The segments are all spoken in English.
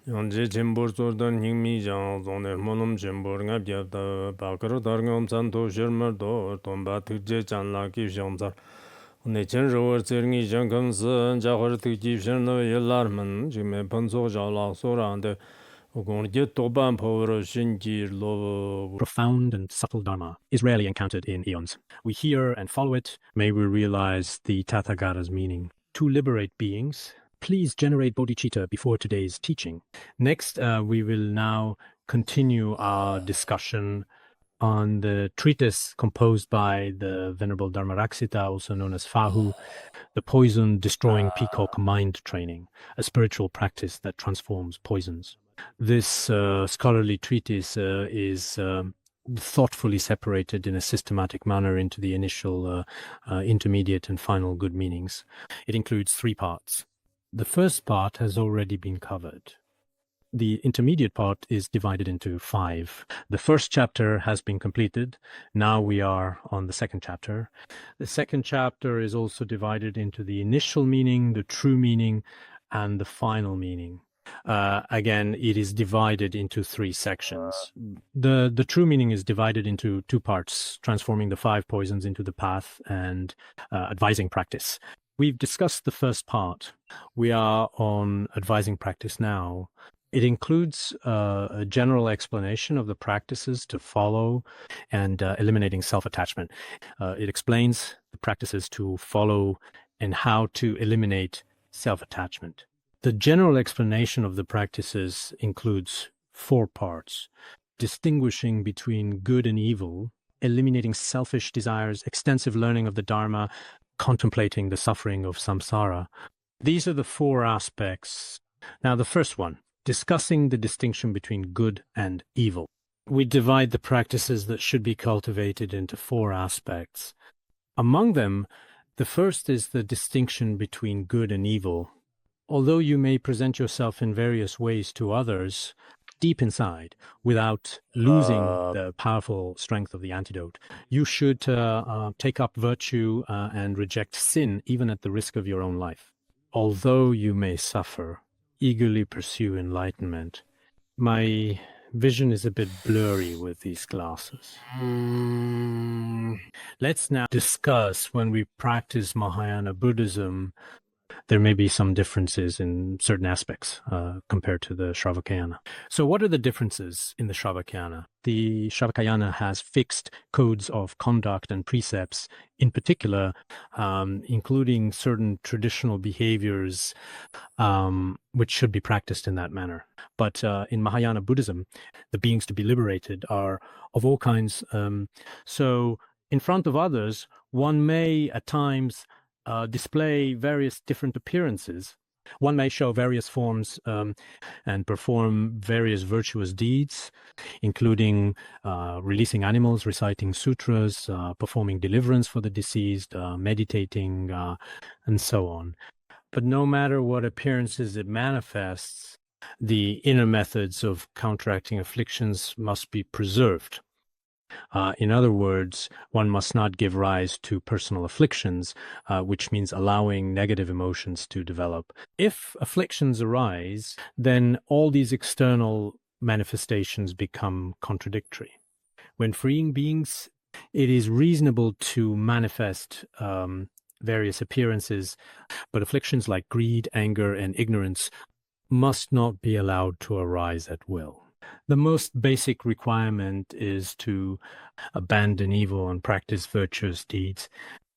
Yanje Khenpo Sodargye mi jang zoner monum Khenpo ngab yabda bakar darngam santo shirmar do tomba tukje chanla ki shamsar ne chen ro tserni jangam se jahar tukji shirno yelarman jime panso jala sorande ugonje toban power shinji lo. Profound and subtle Dharma is rarely encountered in eons. We hear and follow it. May we realize the Tathagata's meaning. To liberate beings, please generate bodhicitta before today's teaching. Next, we will now continue our discussion on the treatise composed by the Venerable Dharmaraksita, also known as Fahu, the poison-destroying peacock mind training, a spiritual practice that transforms poisons. This scholarly treatise is thoughtfully separated in a systematic manner into the initial, intermediate, and final good meanings. It includes 3 parts. The first part has already been covered. The intermediate part is divided into 5. The first chapter has been completed. Now we are on the second chapter. The second chapter is also divided into the initial meaning, the true meaning, and the final meaning. Again, it is divided into 3 sections. The true meaning is divided into 2 parts, transforming the 5 poisons into the path and advising practice. We've discussed the first part. We are on advising practice now. It includes a general explanation of the practices to follow and eliminating self-attachment. It explains the practices to follow and how to eliminate self-attachment. The general explanation of the practices includes 4 parts: distinguishing between good and evil, eliminating selfish desires, extensive learning of the Dharma, contemplating the suffering of samsara. These are the 4 aspects. Now, the first one, discussing the distinction between good and evil. We divide the practices that should be cultivated into 4 aspects. Among them, the first is the distinction between good and evil. Although you may present yourself in various ways to others, deep inside, without losing the powerful strength of the antidote, you should take up virtue and reject sin, even at the risk of your own life. Although you may suffer, eagerly pursue enlightenment. My vision is a bit blurry with these glasses. Let's now discuss when we practice Mahayana Buddhism. There may be some differences in certain aspects compared to the Shravakayana. So what are the differences in the Shravakayana? The Shravakayana has fixed codes of conduct and precepts, in particular, including certain traditional behaviors which should be practiced in that manner. But in Mahayana Buddhism, the beings to be liberated are of all kinds. So in front of others, one may at times display various different appearances. One may show various forms and perform various virtuous deeds, including releasing animals, reciting sutras, performing deliverance for the deceased, meditating, and so on. But no matter what appearances it manifests, the inner methods of counteracting afflictions must be preserved. In other words, one must not give rise to personal afflictions, which means allowing negative emotions to develop. If afflictions arise, then all these external manifestations become contradictory. When freeing beings, it is reasonable to manifest various appearances, but afflictions like greed, anger, and ignorance must not be allowed to arise at will. The most basic requirement is to abandon evil and practice virtuous deeds.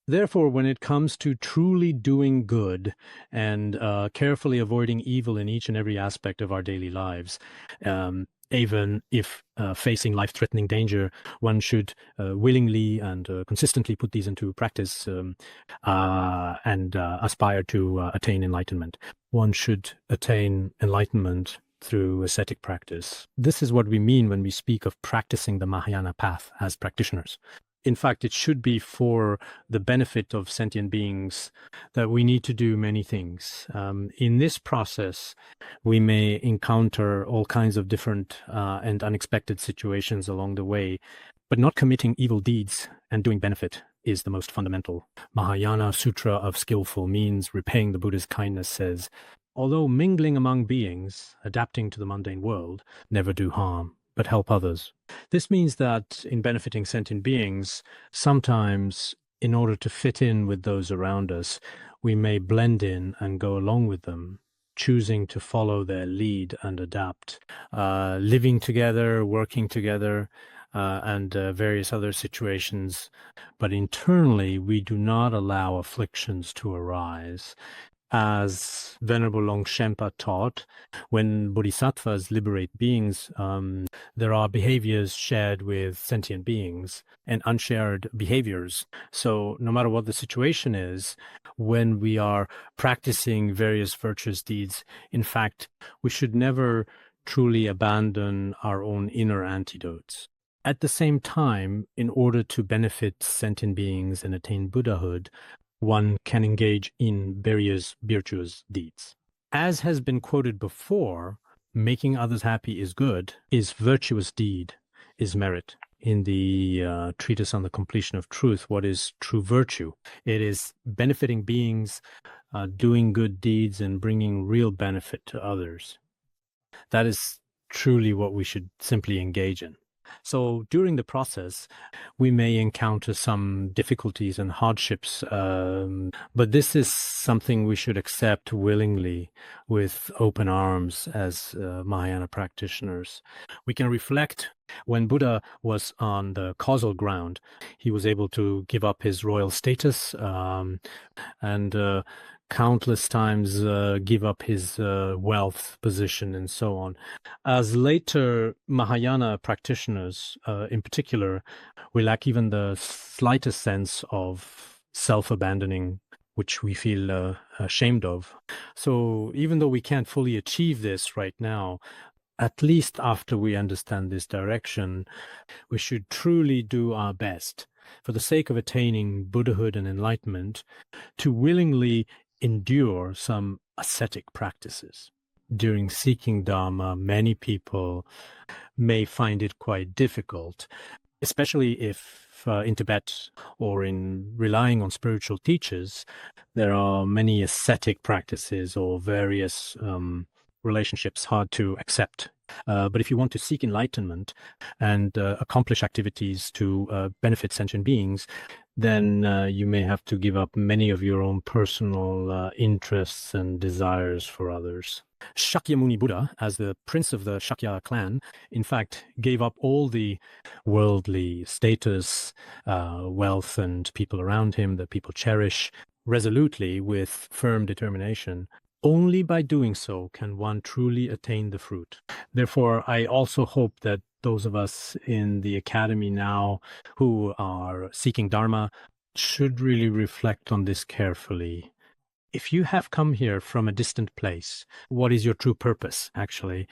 Therefore, when it comes to truly doing good and carefully avoiding evil in each and every aspect of our daily lives, even if facing life-threatening danger, one should willingly and consistently put these into practice and aspire to attain enlightenment. One should attain enlightenment through ascetic practice. This is what we mean when we speak of practicing the Mahayana path as practitioners. In fact, it should be for the benefit of sentient beings that we need to do many things. In this process, we may encounter all kinds of different and unexpected situations along the way, but not committing evil deeds and doing benefit is the most fundamental. Mahayana Sutra of Skillful means repaying the Buddha's kindness says, Although mingling among beings, adapting to the mundane world, never do harm, but help others. This means that in benefiting sentient beings, sometimes in order to fit in with those around us, we may blend in and go along with them, choosing to follow their lead and adapt, living together, working together, and various other situations. But internally, we do not allow afflictions to arise. As Venerable Longchenpa taught, when bodhisattvas liberate beings, there are behaviors shared with sentient beings and unshared behaviors. So no matter what the situation is, when we are practicing various virtuous deeds, in fact, we should never truly abandon our own inner antidotes. At the same time, in order to benefit sentient beings and attain Buddhahood, one can engage in various virtuous deeds. As has been quoted before, making others happy is good, is virtuous deed, is merit. In the treatise on the completion of truth, what is true virtue? It is benefiting beings, doing good deeds, and bringing real benefit to others. That is truly what we should simply engage in. So during the process, we may encounter some difficulties and hardships, but this is something we should accept willingly with open arms as Mahayana practitioners. We can reflect when Buddha was on the causal ground, he was able to give up his royal status and countless times give up his wealth, position, and so on. As later Mahayana practitioners, in particular, we lack even the slightest sense of self-abandoning, which we feel ashamed of. So even though we can't fully achieve this right now, at least after we understand this direction, we should truly do our best for the sake of attaining Buddhahood and enlightenment to willingly endure some ascetic practices. During seeking Dharma, many people may find it quite difficult, especially if in Tibet or in relying on spiritual teachers, there are many ascetic practices or various relationships hard to accept. But if you want to seek enlightenment and accomplish activities to benefit sentient beings, then you may have to give up many of your own personal interests and desires for others. Shakyamuni Buddha, as the prince of the Shakya clan, in fact, gave up all the worldly status, wealth, and people around him that people cherish resolutely with firm determination. Only by doing so can one truly attain the fruit. Therefore, I also hope that those of us in the academy now who are seeking Dharma should really reflect on this carefully. If you have come here from a distant place, what is your true purpose, actually?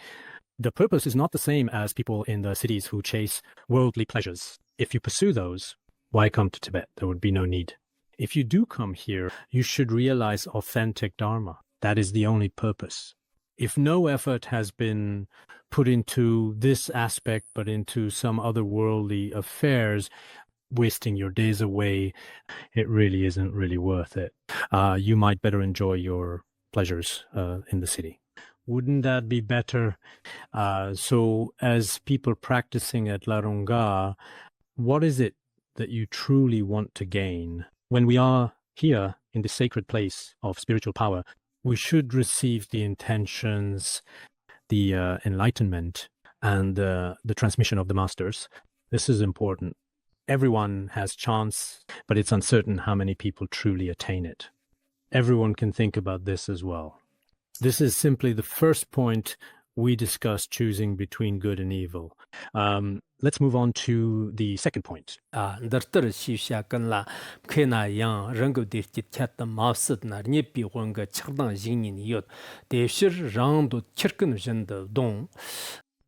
The purpose is not the same as people in the cities who chase worldly pleasures. If you pursue those, why come to Tibet? There would be no need. If you do come here, you should realize authentic Dharma. That is the only purpose. If no effort has been put into this aspect, but into some other worldly affairs, wasting your days away, it really isn't really worth it. You might better enjoy your pleasures in the city. Wouldn't that be better? So as people practicing at Larunga, what is it that you truly want to gain? When we are here in the sacred place of spiritual power, we should receive the intentions, the enlightenment, and the transmission of the masters. This is important. Everyone has chance, but it's uncertain how many people truly attain it. Everyone can think about this as well. This is simply the first point we discussed, choosing between good and evil. Let's move on to the second point. Dartar Shivsha Kanla, Kena Yang, Rango de Cat the Mouset, Nipi Wanga, Chardang Jinin Yot, De Shir Rando Chirkin Jendel Don.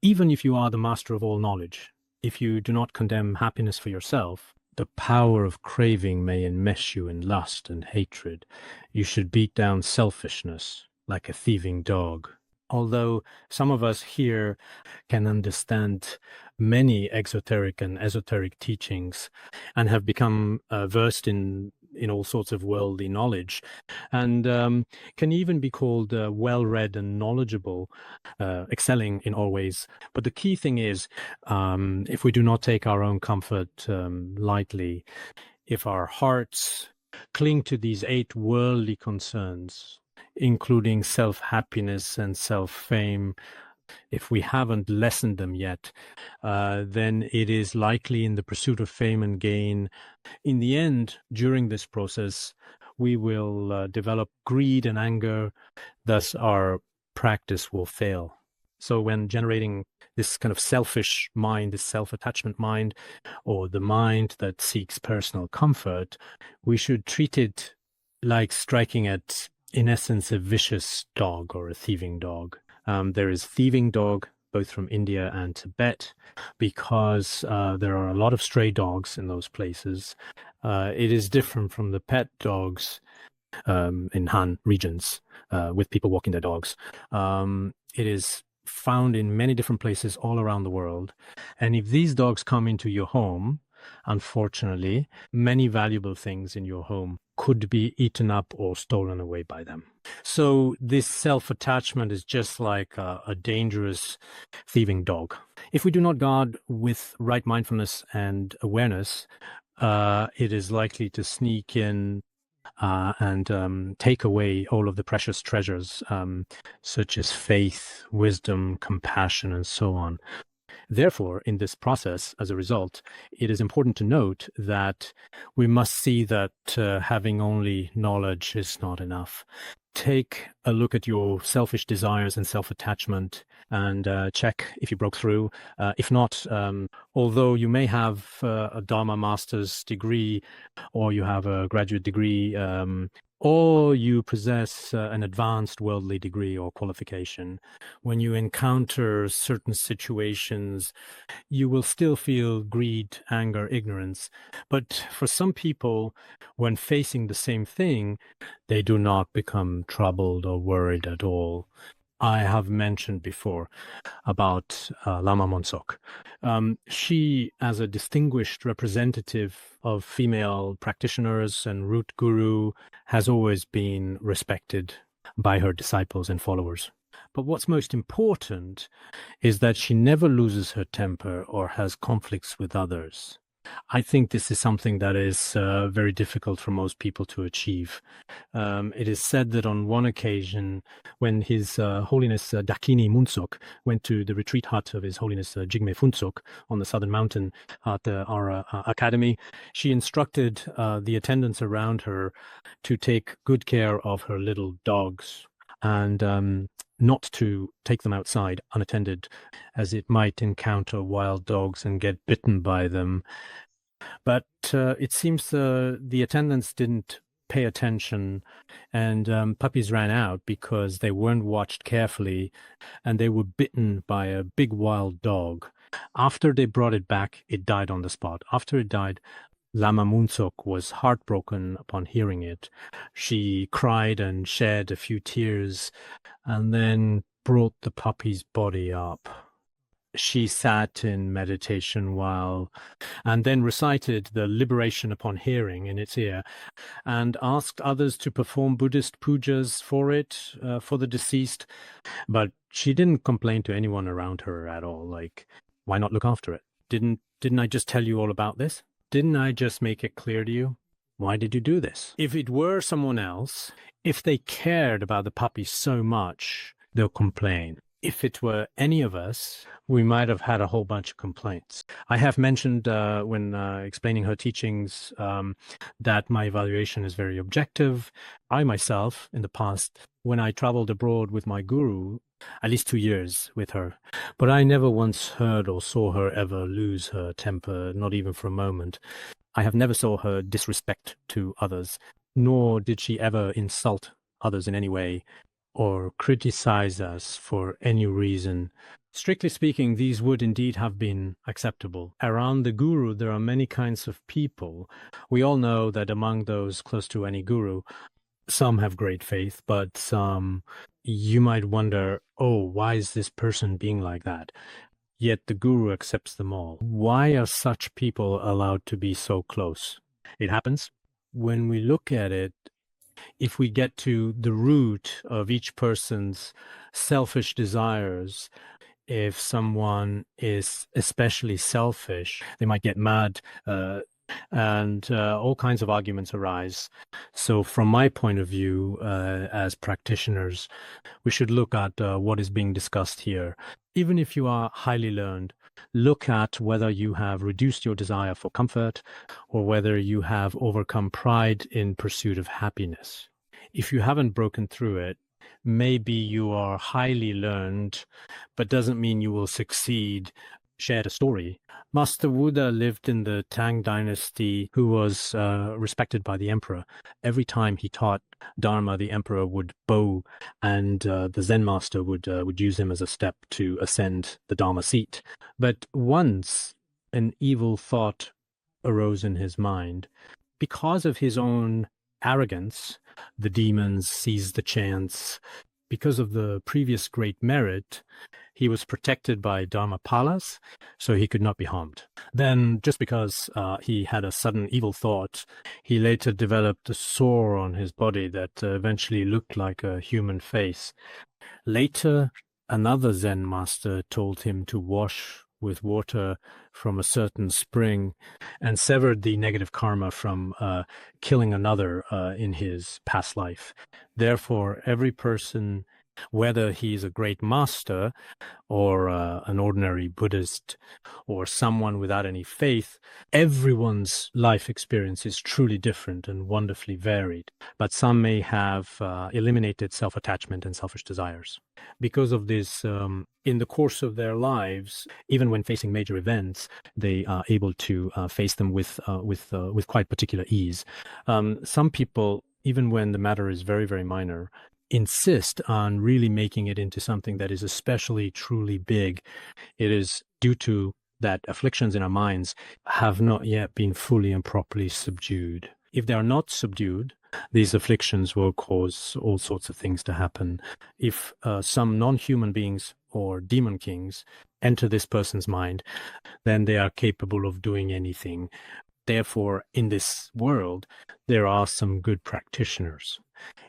Even if you are the master of all knowledge, if you do not condemn happiness for yourself, the power of craving may enmesh you in lust and hatred. You should beat down selfishness like a thieving dog. Although some of us here can understand many exoteric and esoteric teachings and have become versed in in all sorts of worldly knowledge, and can even be called well-read and knowledgeable, excelling in all ways. But the key thing is, if we do not take our own comfort lightly, if our hearts cling to these 8 worldly concerns, including self-happiness and self-fame, if we haven't lessened them yet, then it is likely in the pursuit of fame and gain, in the end, during this process, we will develop greed and anger, thus our practice will fail. So when generating this kind of selfish mind, this self-attachment mind, or the mind that seeks personal comfort, we should treat it like striking at, in essence, a vicious dog or a thieving dog. There is thieving dog, both from India and Tibet, because there are a lot of stray dogs in those places. It is different from the pet dogs in Han regions with people walking their dogs. It is found in many different places all around the world. And if these dogs come into your home, unfortunately, many valuable things in your home could be eaten up or stolen away by them. So this self-attachment is just like a dangerous thieving dog. If we do not guard with right mindfulness and awareness, it is likely to sneak in and take away all of the precious treasures, such as faith, wisdom, compassion, and so on. Therefore, in this process, as a result, it is important to note that we must see that having only knowledge is not enough. Take a look at your selfish desires and self-attachment and check if you broke through. If not, although you may have a Dharma master's degree or you have a graduate degree, or you possess an advanced worldly degree or qualification, when you encounter certain situations, you will still feel greed, anger, ignorance. But for some people, when facing the same thing, they do not become troubled or worried at all. I have mentioned before about Lama Monsok. She, as a distinguished representative of female practitioners and root guru, has always been respected by her disciples and followers. But what's most important is that she never loses her temper or has conflicts with others. I think this is something that is very difficult for most people to achieve. It is said that on one occasion, when His Holiness Dakini Munsok went to the retreat hut of His Holiness Jigme Funsok on the southern mountain at our academy, she instructed the attendants around her to take good care of her little dogs and not to take them outside unattended, as it might encounter wild dogs and get bitten by them. But it seems the attendants didn't pay attention, and puppies ran out because they weren't watched carefully, and they were bitten by a big wild dog. After they brought it back, it died on the spot. After it died, Lama Munsok was heartbroken upon hearing it. She cried and shed a few tears and then brought the puppy's body up. She sat in meditation and then recited the liberation upon hearing in its ear and asked others to perform Buddhist pujas for it, for the deceased. But she didn't complain to anyone around her at all. Like, why not look after it? Didn't I just tell you all about this? Didn't I just make it clear to you? Why did you do this? If it were someone else, if they cared about the puppy so much, they'll complain. If it were any of us, we might have had a whole bunch of complaints. I have mentioned when explaining her teachings that my evaluation is very objective. I myself, in the past, when I traveled abroad with my guru, at least 2 years with her, but I never once heard or saw her ever lose her temper, not even for a moment. I have never saw her disrespect to others, nor did she ever insult others in any way or criticize us for any reason. Strictly speaking, these would indeed have been acceptable. Around the guru, there are many kinds of people. We all know that among those close to any guru, some have great faith, but some you might wonder, oh, why is this person being like that? Yet the guru accepts them all. Why are such people allowed to be so close? It happens. when we look at it, if we get to the root of each person's selfish desires, if someone is especially selfish, they might get mad, and all kinds of arguments arise. So from my point of view, as practitioners, we should look at what is being discussed here. Even if you are highly learned, look at whether you have reduced your desire for comfort or whether you have overcome pride in pursuit of happiness. If you haven't broken through it, maybe you are highly learned, but doesn't mean you will succeed. Shared a story. Master Buddha lived in the Tang dynasty, who was respected by the emperor. Every time he taught Dharma, the emperor would bow, and the Zen master would use him as a step to ascend the Dharma seat. But once an evil thought arose in his mind, because of his own arrogance, the demons seized the chance. Because of the previous great merit, he was protected by Dharmapalas, so he could not be harmed. Then, just because he had a sudden evil thought, he later developed a sore on his body that eventually looked like a human face. Later, another Zen master told him to wash with water from a certain spring and severed the negative karma from killing another in his past life. Therefore, every person, whether he's a great master or an ordinary Buddhist or someone without any faith, everyone's life experience is truly different and wonderfully varied. But some may have eliminated self-attachment and selfish desires. Because of this, in the course of their lives, even when facing major events, they are able to face them with quite particular ease. Some people, even when the matter is very, very minor, insist on really making it into something that is especially truly big. It is due to that afflictions in our minds have not yet been fully and properly subdued. If they are not subdued, these afflictions will cause all sorts of things to happen. If some non-human beings or demon kings enter this person's mind, then they are capable of doing anything. Therefore, in this world, there are some good practitioners.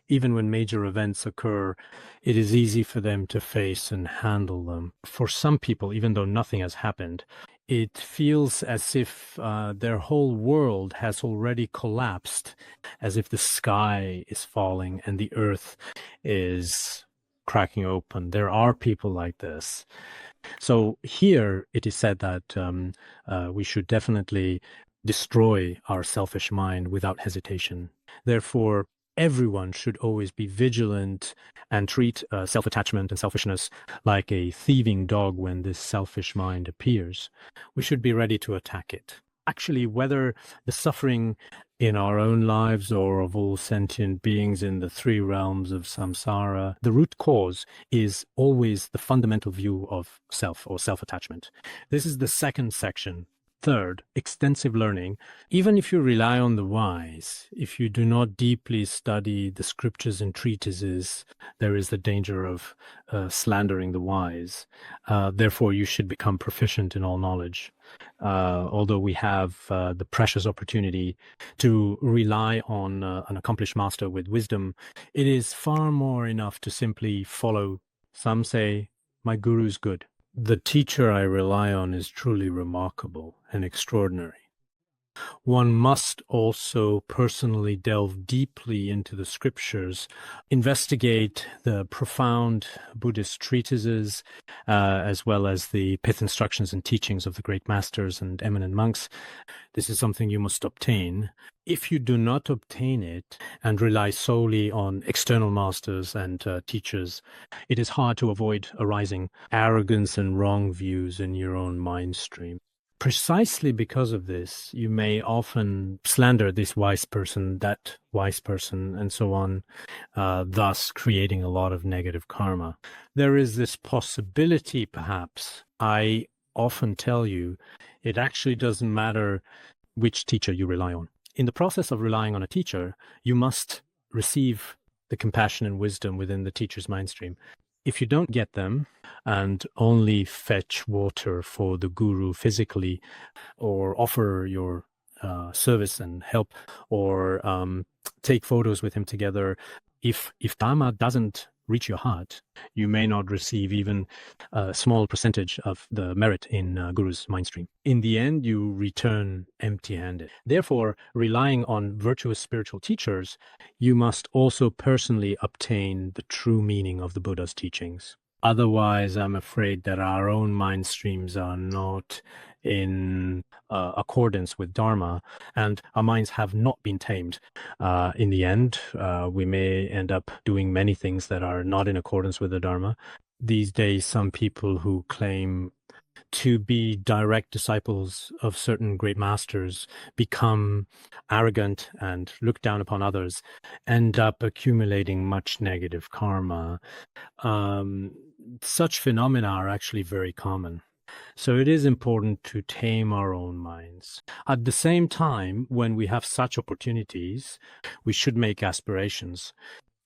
Even when major events occur, it is easy for them to face and handle them. For some people, even though nothing has happened, it feels as if their whole world has already collapsed, as if the sky is falling and the earth is cracking open. There are people like this. So here it is said that we should definitely destroy our selfish mind without hesitation. Therefore, everyone should always be vigilant and treat self-attachment and selfishness like a thieving dog when this selfish mind appears. We should be ready to attack it. Actually, whether the suffering in our own lives or of all sentient beings in the three realms of samsara, the root cause is always the fundamental view of self or self-attachment. This is the second section. Third, extensive learning. Even if you rely on the wise, if you do not deeply study the scriptures and treatises, there is the danger of slandering the wise. Therefore, you should become proficient in all knowledge. Although we have the precious opportunity to rely on an accomplished master with wisdom, it is far more enough to simply follow. Some say, my guru is good. The teacher I rely on is truly remarkable and extraordinary. One must also personally delve deeply into the scriptures, investigate the profound Buddhist treatises, as well as the pith instructions and teachings of the great masters and eminent monks. This is something you must obtain. If you do not obtain it and rely solely on external masters and teachers, it is hard to avoid arising arrogance and wrong views in your own mind stream. Precisely because of this, you may often slander this wise person, that wise person, and so on, thus creating a lot of negative karma. There is this possibility, perhaps. I often tell you, it actually doesn't matter which teacher you rely on. In the process of relying on a teacher, you must receive the compassion and wisdom within the teacher's mind stream. If you don't get them and only fetch water for the guru physically or offer your service and help, or take photos with him together. If Dharma doesn't reach your heart, you may not receive even a small percentage of the merit in Guru's mind stream. In the end, you return empty-handed. Therefore, relying on virtuous spiritual teachers, you must also personally obtain the true meaning of the Buddha's teachings. Otherwise, I'm afraid that our own mind streams are not in accordance with Dharma, and our minds have not been tamed. In the end, we may end up doing many things that are not in accordance with the Dharma. These days, some people who claim to be direct disciples of certain great masters become arrogant and look down upon others, end up accumulating much negative karma. Such phenomena are actually very common. So it is important to tame our own minds. At the same time, when we have such opportunities, we should make aspirations.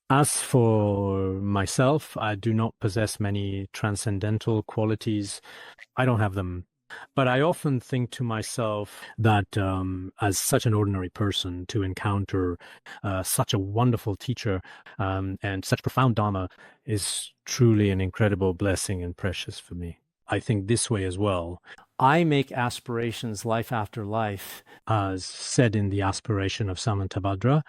As for myself, I do not possess many transcendental qualities. I don't have them. But I often think to myself that as such an ordinary person, to encounter such a wonderful teacher and such profound Dharma is truly an incredible blessing and precious for me. I think this way as well. I make aspirations life after life, as said in the aspiration of Samantabhadra,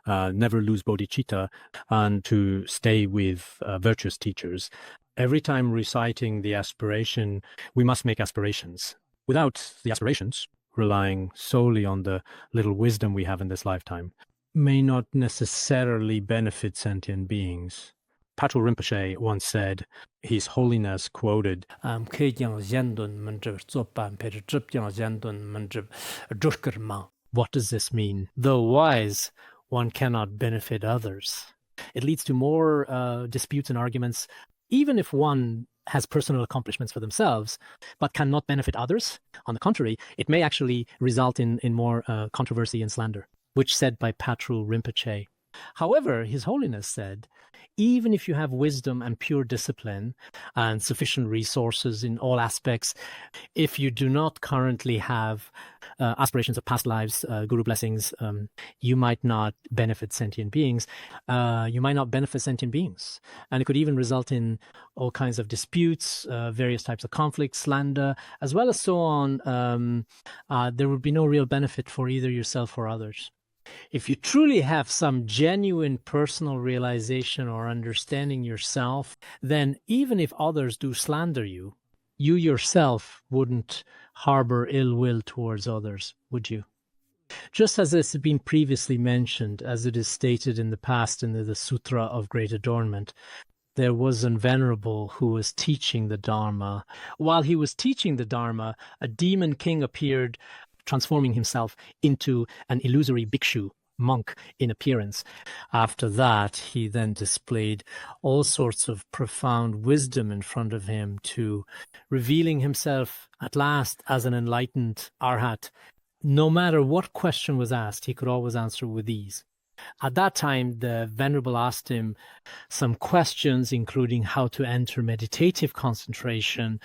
never lose bodhicitta, and to stay with virtuous teachers. Every time reciting the aspiration, we must make aspirations. Without the aspirations, relying solely on the little wisdom we have in this lifetime, may not necessarily benefit sentient beings. Patrul Rinpoche once said, His Holiness quoted, what does this mean? Though wise, one cannot benefit others. It leads to more disputes and arguments, even if one has personal accomplishments for themselves, but cannot benefit others. On the contrary, it may actually result in more controversy and slander, which said by Patrul Rinpoche. However, His Holiness said, even if you have wisdom and pure discipline and sufficient resources in all aspects, if you do not currently have aspirations of past lives, guru blessings, you might not benefit sentient beings. And it could even result in all kinds of disputes, various types of conflicts, slander, as well as so on. There would be no real benefit for either yourself or others. If you truly have some genuine personal realization or understanding yourself, then even if others do slander you, you yourself wouldn't harbor ill will towards others, would you? Just as this has been previously mentioned, as it is stated in the past in the Sutra of Great Adornment, there was a venerable who was teaching the Dharma. While he was teaching the Dharma, a demon king appeared, transforming himself into an illusory bhikshu, monk in appearance. After that, he then displayed all sorts of profound wisdom in front of him, to revealing himself at last as an enlightened arhat. No matter what question was asked, he could always answer with ease. At that time, the venerable asked him some questions, including how to enter meditative concentration,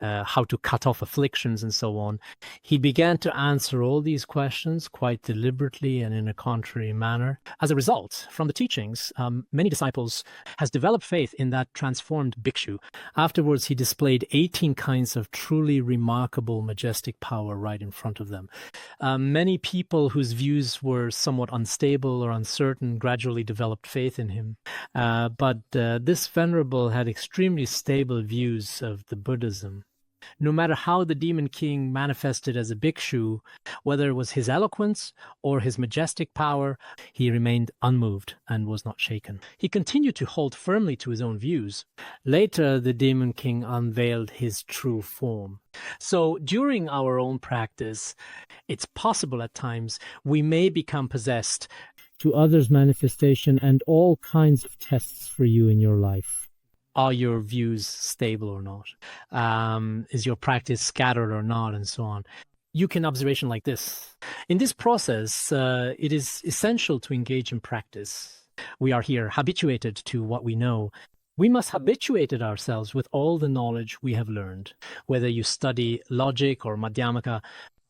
how to cut off afflictions, and so on. He began to answer all these questions quite deliberately and in a contrary manner. As a result, from the teachings, many disciples has developed faith in that transformed bhikshu. Afterwards, he displayed 18 kinds of truly remarkable, majestic power right in front of them. Many people whose views were somewhat unstable or uncertain gradually developed faith in him. But this venerable had extremely stable views of the Buddhism. No matter how the demon king manifested as a bhikshu, whether it was his eloquence or his majestic power, he remained unmoved and was not shaken. He continued to hold firmly to his own views. Later, the demon king unveiled his true form. So during our own practice, it's possible at times we may become possessed to others' manifestation and all kinds of tests for you in your life. Are your views stable or not? Is your practice scattered or not? And so on. You can observation like this. In this process, it is essential to engage in practice. We are here habituated to what we know. We must habituate ourselves with all the knowledge we have learned. Whether you study logic or Madhyamaka,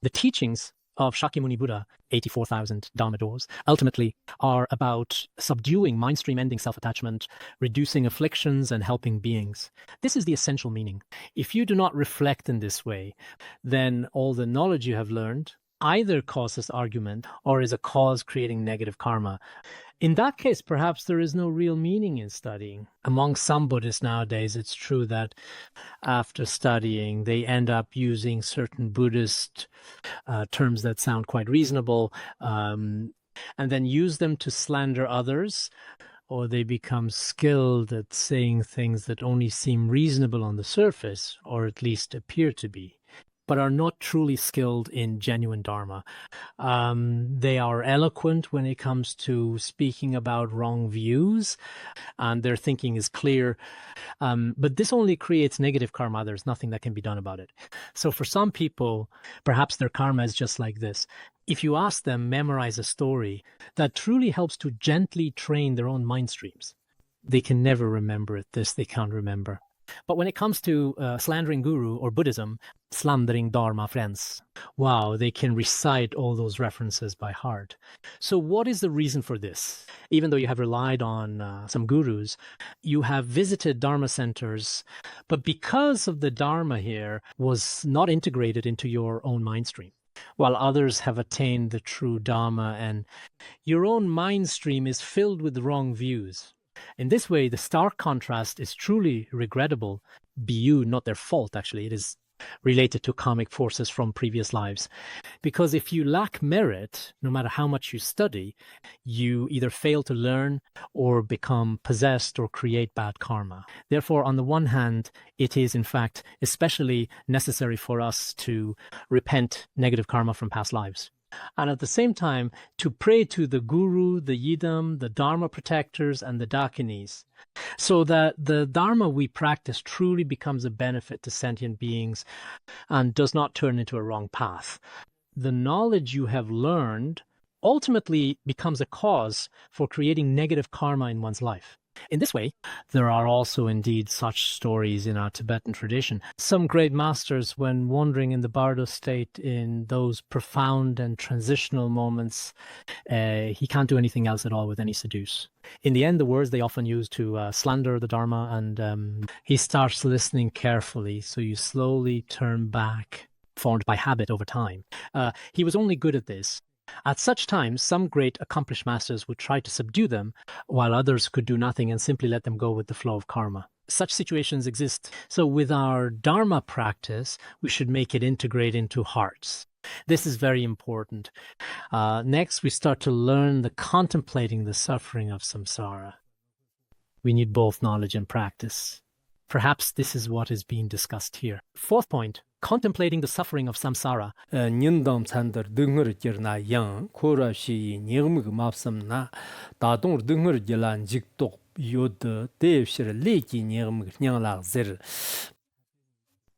the teachings of Shakyamuni Buddha, 84,000 Dharma doors, ultimately are about subduing mind-stream ending self-attachment, reducing afflictions, and helping beings. This is the essential meaning. If you do not reflect in this way, then all the knowledge you have learned either causes argument or is a cause creating negative karma. In that case, perhaps there is no real meaning in studying. Among some Buddhists nowadays, it's true that after studying, they end up using certain Buddhist terms that sound quite reasonable, and then use them to slander others, or they become skilled at saying things that only seem reasonable on the surface, or at least appear to be, but are not truly skilled in genuine Dharma. They are eloquent when it comes to speaking about wrong views, and their thinking is clear. But this only creates negative karma. There's nothing that can be done about it. So for some people, perhaps their karma is just like this. If you ask them, memorize a story that truly helps to gently train their own mind streams, they can never remember it. This they can't remember. But when it comes to slandering Guru or Buddhism, slandering Dharma friends, wow, they can recite all those references by heart. So what is the reason for this? Even though you have relied on some gurus, you have visited Dharma centers, but because of the Dharma here was not integrated into your own mind stream, while others have attained the true Dharma, and your own mind stream is filled with wrong views. In this way, the stark contrast is truly regrettable. Be not their fault, actually. It is related to karmic forces from previous lives. Because if you lack merit, no matter how much you study, you either fail to learn or become possessed or create bad karma. Therefore, on the one hand, it is in fact especially necessary for us to repent negative karma from past lives. And at the same time, to pray to the Guru, the Yidam, the Dharma protectors, and the Dakinis, so that the Dharma we practice truly becomes a benefit to sentient beings and does not turn into a wrong path. The knowledge you have learned ultimately becomes a cause for creating negative karma in one's life. In this way, there are also indeed such stories in our Tibetan tradition. Some great masters, when wandering in the Bardo state in those profound and transitional moments, he can't do anything else at all with any seduce. In the end, the words they often use to slander the Dharma, and he starts listening carefully, so you slowly turn back, formed by habit over time. He was only good at this. At such times, some great accomplished masters would try to subdue them, while others could do nothing and simply let them go with the flow of karma. Such situations exist. So with our Dharma practice, we should make it integrate into hearts. This is very important. Next, we start to learn the contemplating the suffering of samsara. We need both knowledge and practice. Perhaps this is what is being discussed here. Fourth point, contemplating the suffering of samsara. Nindam Sander Dunger Jirna Yang, Kora Shi, Nirmug Mapsam Dadong Dunger Jilan Jiktok, Yod, Devshir, Leki Nirmug Nyangla Zer.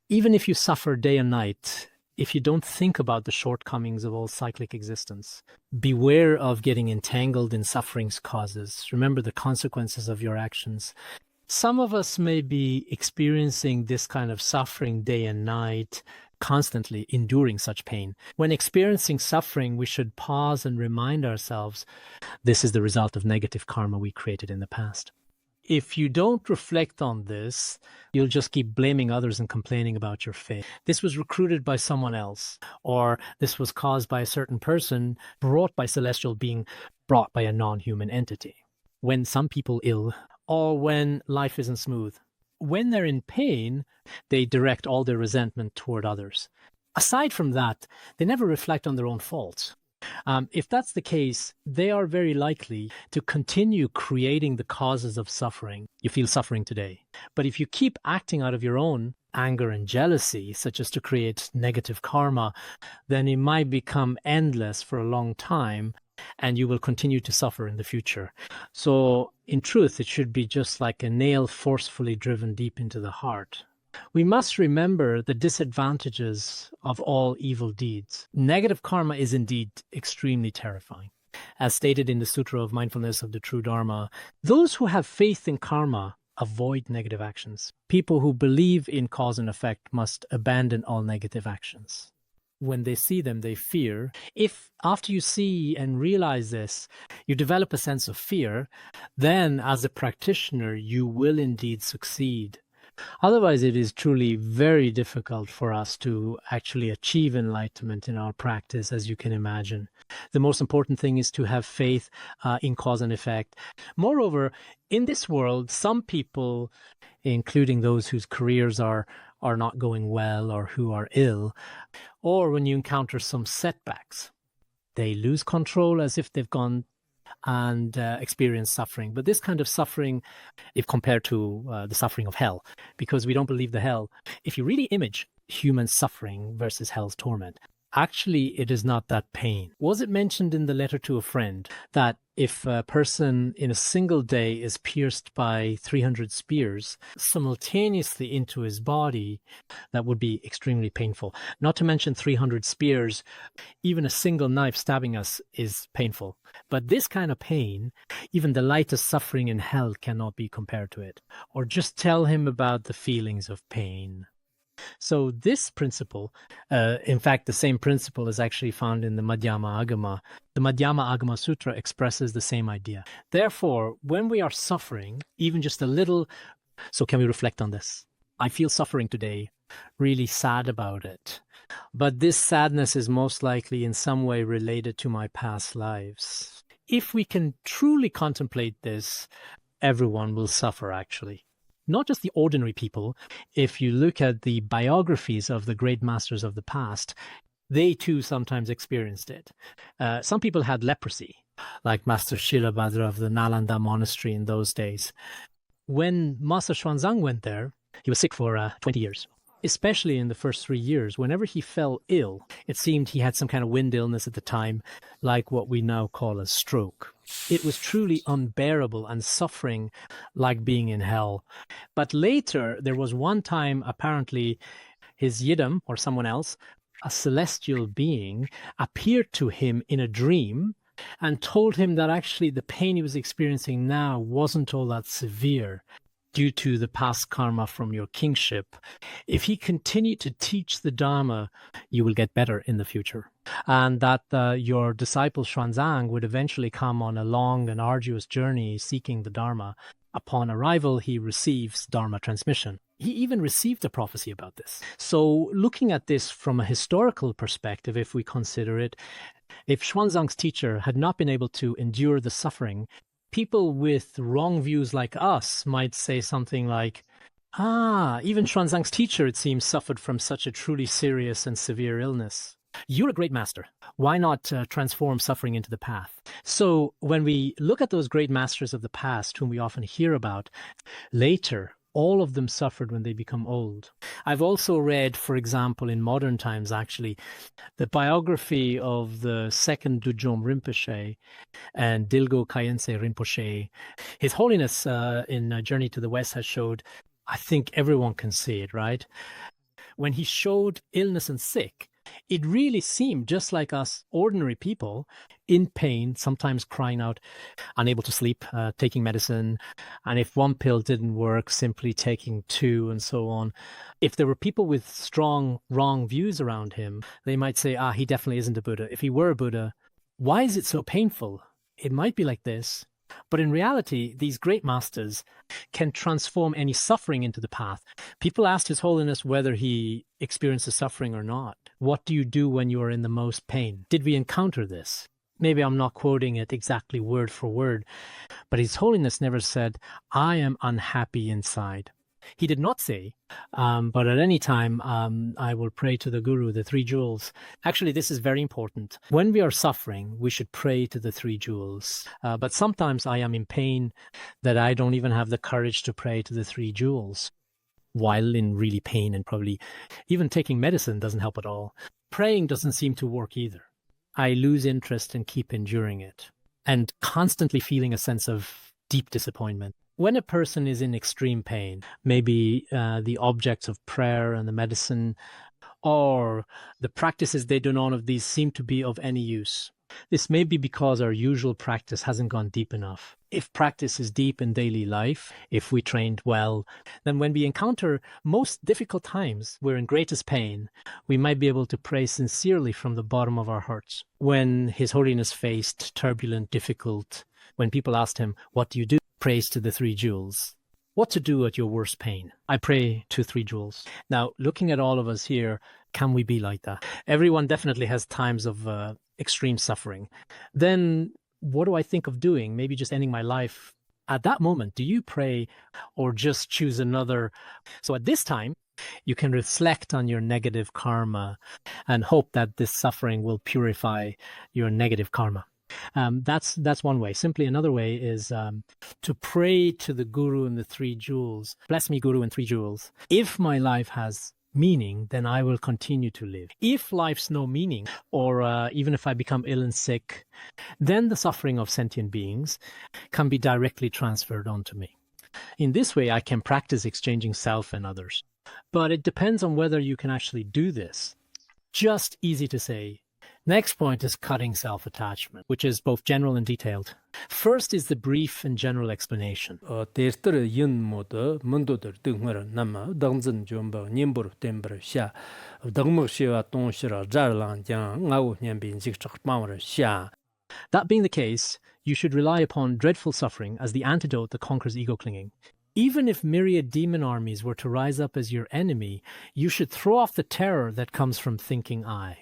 Even if you suffer day and night, if you don't think about the shortcomings of all cyclic existence, beware of getting entangled in suffering's causes. Remember the consequences of your actions. Some of us may be experiencing this kind of suffering day and night, constantly enduring such pain. When experiencing suffering, we should pause and remind ourselves this is the result of negative karma we created in the past. If you don't reflect on this, you'll just keep blaming others and complaining about your fate. This was recruited by someone else, or this was caused by a certain person, brought by celestial being, brought by a non-human entity. When some people ill, or when life isn't smooth. When they're in pain, they direct all their resentment toward others. Aside from that, they never reflect on their own faults. If that's the case, they are very likely to continue creating the causes of suffering. You feel suffering today. But if you keep acting out of your own anger and jealousy, such as to create negative karma, then it might become endless for a long time, and you will continue to suffer in the future. So, in truth, it should be just like a nail forcefully driven deep into the heart. We must remember the disadvantages of all evil deeds. Negative karma is indeed extremely terrifying. As stated in the Sutra of Mindfulness of the True Dharma, those who have faith in karma avoid negative actions. People who believe in cause and effect must abandon all negative actions. When they see them, they fear. If after you see and realize this, you develop a sense of fear, then as a practitioner, you will indeed succeed. Otherwise, it is truly very difficult for us to actually achieve enlightenment in our practice, as you can imagine. The most important thing is to have faith in cause and effect. Moreover, in this world, some people, including those whose careers are not going well or who are ill, or when you encounter some setbacks, they lose control as if they've gone and experience suffering. But this kind of suffering, if compared to the suffering of hell, because we don't believe the hell, if you really image human suffering versus hell's torment, actually it is not that pain. Was it mentioned in the letter to a friend that if a person in a single day is pierced by 300 spears simultaneously into his body, that would be extremely painful? Not to mention 300 spears, even a single knife stabbing us is painful. But this kind of pain, even the lightest suffering in hell cannot be compared to it. Or just tell him about the feelings of pain. So this principle, in fact, the same principle is actually found in the Madhyamaka. The Madhyamaka Sutra expresses the same idea. Therefore, when we are suffering, even just a little, so can we reflect on this? I feel suffering today, really sad about it. But this sadness is most likely in some way related to my past lives. If we can truly contemplate this, everyone will suffer, actually. Not just the ordinary people. If you look at the biographies of the great masters of the past, they too sometimes experienced it. Some people had leprosy, like Master Shilabhadra of the Nalanda monastery in those days. When Master Xuanzang went there, he was sick for 20 years. Especially in the first 3 years, whenever he fell ill, it seemed he had some kind of wind illness at the time, like what we now call a stroke. It was truly unbearable and suffering like being in hell. But later, there was one time, apparently, his yidam, or someone else, a celestial being, appeared to him in a dream and told him that actually the pain he was experiencing now wasn't all that severe due to the past karma from your kingship. If he continued to teach the Dharma, you will get better in the future. And that your disciple Xuanzang would eventually come on a long and arduous journey seeking the Dharma. Upon arrival, he receives Dharma transmission. He even received a prophecy about this. So looking at this from a historical perspective, if we consider it, if Xuanzang's teacher had not been able to endure the suffering, people with wrong views like us might say something like, even Xuanzang's teacher, it seems, suffered from such a truly serious and severe illness. You're a great master. Why not transform suffering into the path? So when we look at those great masters of the past, whom we often hear about, later, all of them suffered when they become old. I've also read, for example, in modern times, actually, the biography of the second Dujom Rinpoche and Dilgo Khyentse Rinpoche. His Holiness in Journey to the West has showed, I think everyone can see it, right? When he showed illness and sick, it really seemed just like us ordinary people, in pain, sometimes crying out, unable to sleep, taking medicine, and if one pill didn't work, simply taking two, and so on. If there were people with strong, wrong views around him, they might say, he definitely isn't a Buddha. If he were a Buddha, why is it so painful? It might be like this. But in reality, these great masters can transform any suffering into the path. People asked His Holiness whether he experiences suffering or not. What do you do when you are in the most pain? Did we encounter this? Maybe I'm not quoting it exactly word for word, but His Holiness never said, I am unhappy inside. He did not say, but at any time, I will pray to the Guru, the three jewels. Actually, this is very important. When we are suffering, we should pray to the three jewels. But sometimes I am in pain that I don't even have the courage to pray to the three jewels. While in really pain, and probably even taking medicine doesn't help at all. Praying doesn't seem to work either. I lose interest and keep enduring it, and constantly feeling a sense of deep disappointment. When a person is in extreme pain, maybe the objects of prayer and the medicine or the practices they do, none of these seem to be of any use. This may be because our usual practice hasn't gone deep enough. If practice is deep in daily life, if we trained well, then when we encounter most difficult times, we're in greatest pain, we might be able to pray sincerely from the bottom of our hearts. When His Holiness faced turbulent, difficult, when people asked him, "What do you do?" Prays to the three jewels. What to do at your worst pain? I pray to three jewels. Now, looking at all of us here, can we be like that? Everyone definitely has times of extreme suffering. Then what do I think of doing? Maybe just ending my life. At that moment, do you pray or just choose another? So at this time, you can reflect on your negative karma and hope that this suffering will purify your negative karma. That's one way. Simply another way is to pray to the Guru and the three jewels. Bless me, Guru and three jewels. If my life has meaning, then I will continue to live. If life's no meaning, or even if I become ill and sick, then the suffering of sentient beings can be directly transferred onto me. In this way, I can practice exchanging self and others. But it depends on whether you can actually do this. Just easy to say. Next point is cutting self-attachment, which is both general and detailed. First is the brief and general explanation. That being the case, you should rely upon dreadful suffering as the antidote that conquers ego clinging. Even if myriad demon armies were to rise up as your enemy, you should throw off the terror that comes from thinking I.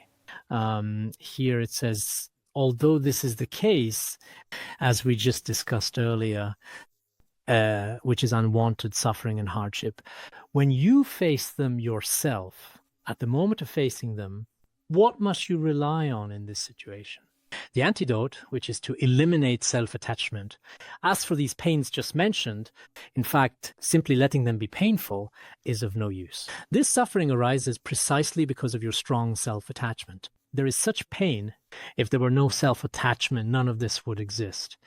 Here it says, although this is the case, as we just discussed earlier, which is unwanted suffering and hardship, when you face them yourself, at the moment of facing them, what must you rely on in this situation? The antidote, which is to eliminate self-attachment. As for these pains just mentioned, in fact, simply letting them be painful is of no use. This suffering arises precisely because of your strong self-attachment. There is such pain. If there were no self-attachment, none of this would exist.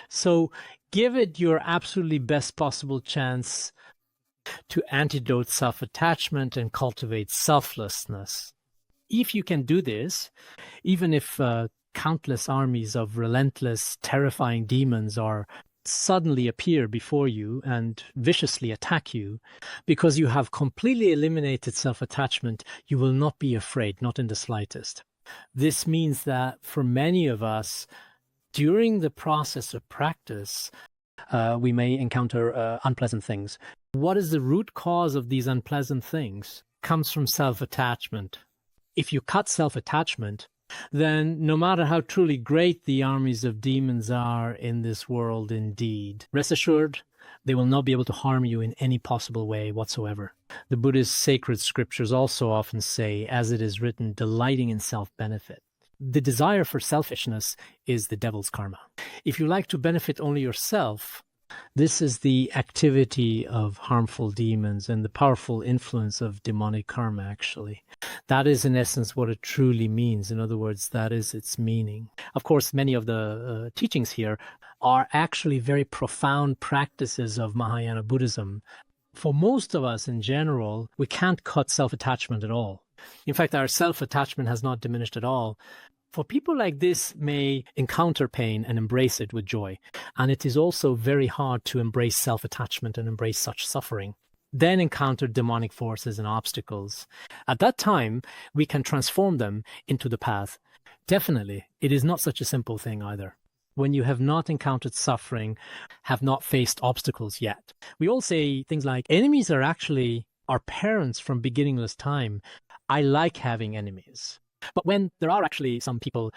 So give it your absolutely best possible chance to antidote self-attachment and cultivate selflessness. If you can do this, even if countless armies of relentless, terrifying demons are suddenly appear before you and viciously attack you, because you have completely eliminated self-attachment, you will not be afraid, not in the slightest. This means that for many of us, during the process of practice, we may encounter unpleasant things. What is the root cause of these unpleasant things? Comes from self-attachment. If you cut self-attachment, then no matter how truly great the armies of demons are in this world indeed, rest assured, they will not be able to harm you in any possible way whatsoever. The Buddhist sacred scriptures also often say, as it is written, delighting in self-benefit. The desire for selfishness is the devil's karma. If you like to benefit only yourself, this is the activity of harmful demons and the powerful influence of demonic karma, actually. That is, in essence, what it truly means. In other words, that is its meaning. Of course, many of the teachings here are actually very profound practices of Mahayana Buddhism. For most of us in general, we can't cut self-attachment at all. In fact, our self-attachment has not diminished at all. For people like this may encounter pain and embrace it with joy. And it is also very hard to embrace self-attachment and embrace such suffering. Then encounter demonic forces and obstacles. At that time, we can transform them into the path. Definitely, it is not such a simple thing either. When you have not encountered suffering, have not faced obstacles yet. We all say things like, enemies are actually our parents from beginningless time. I like having enemies. But when there are actually some people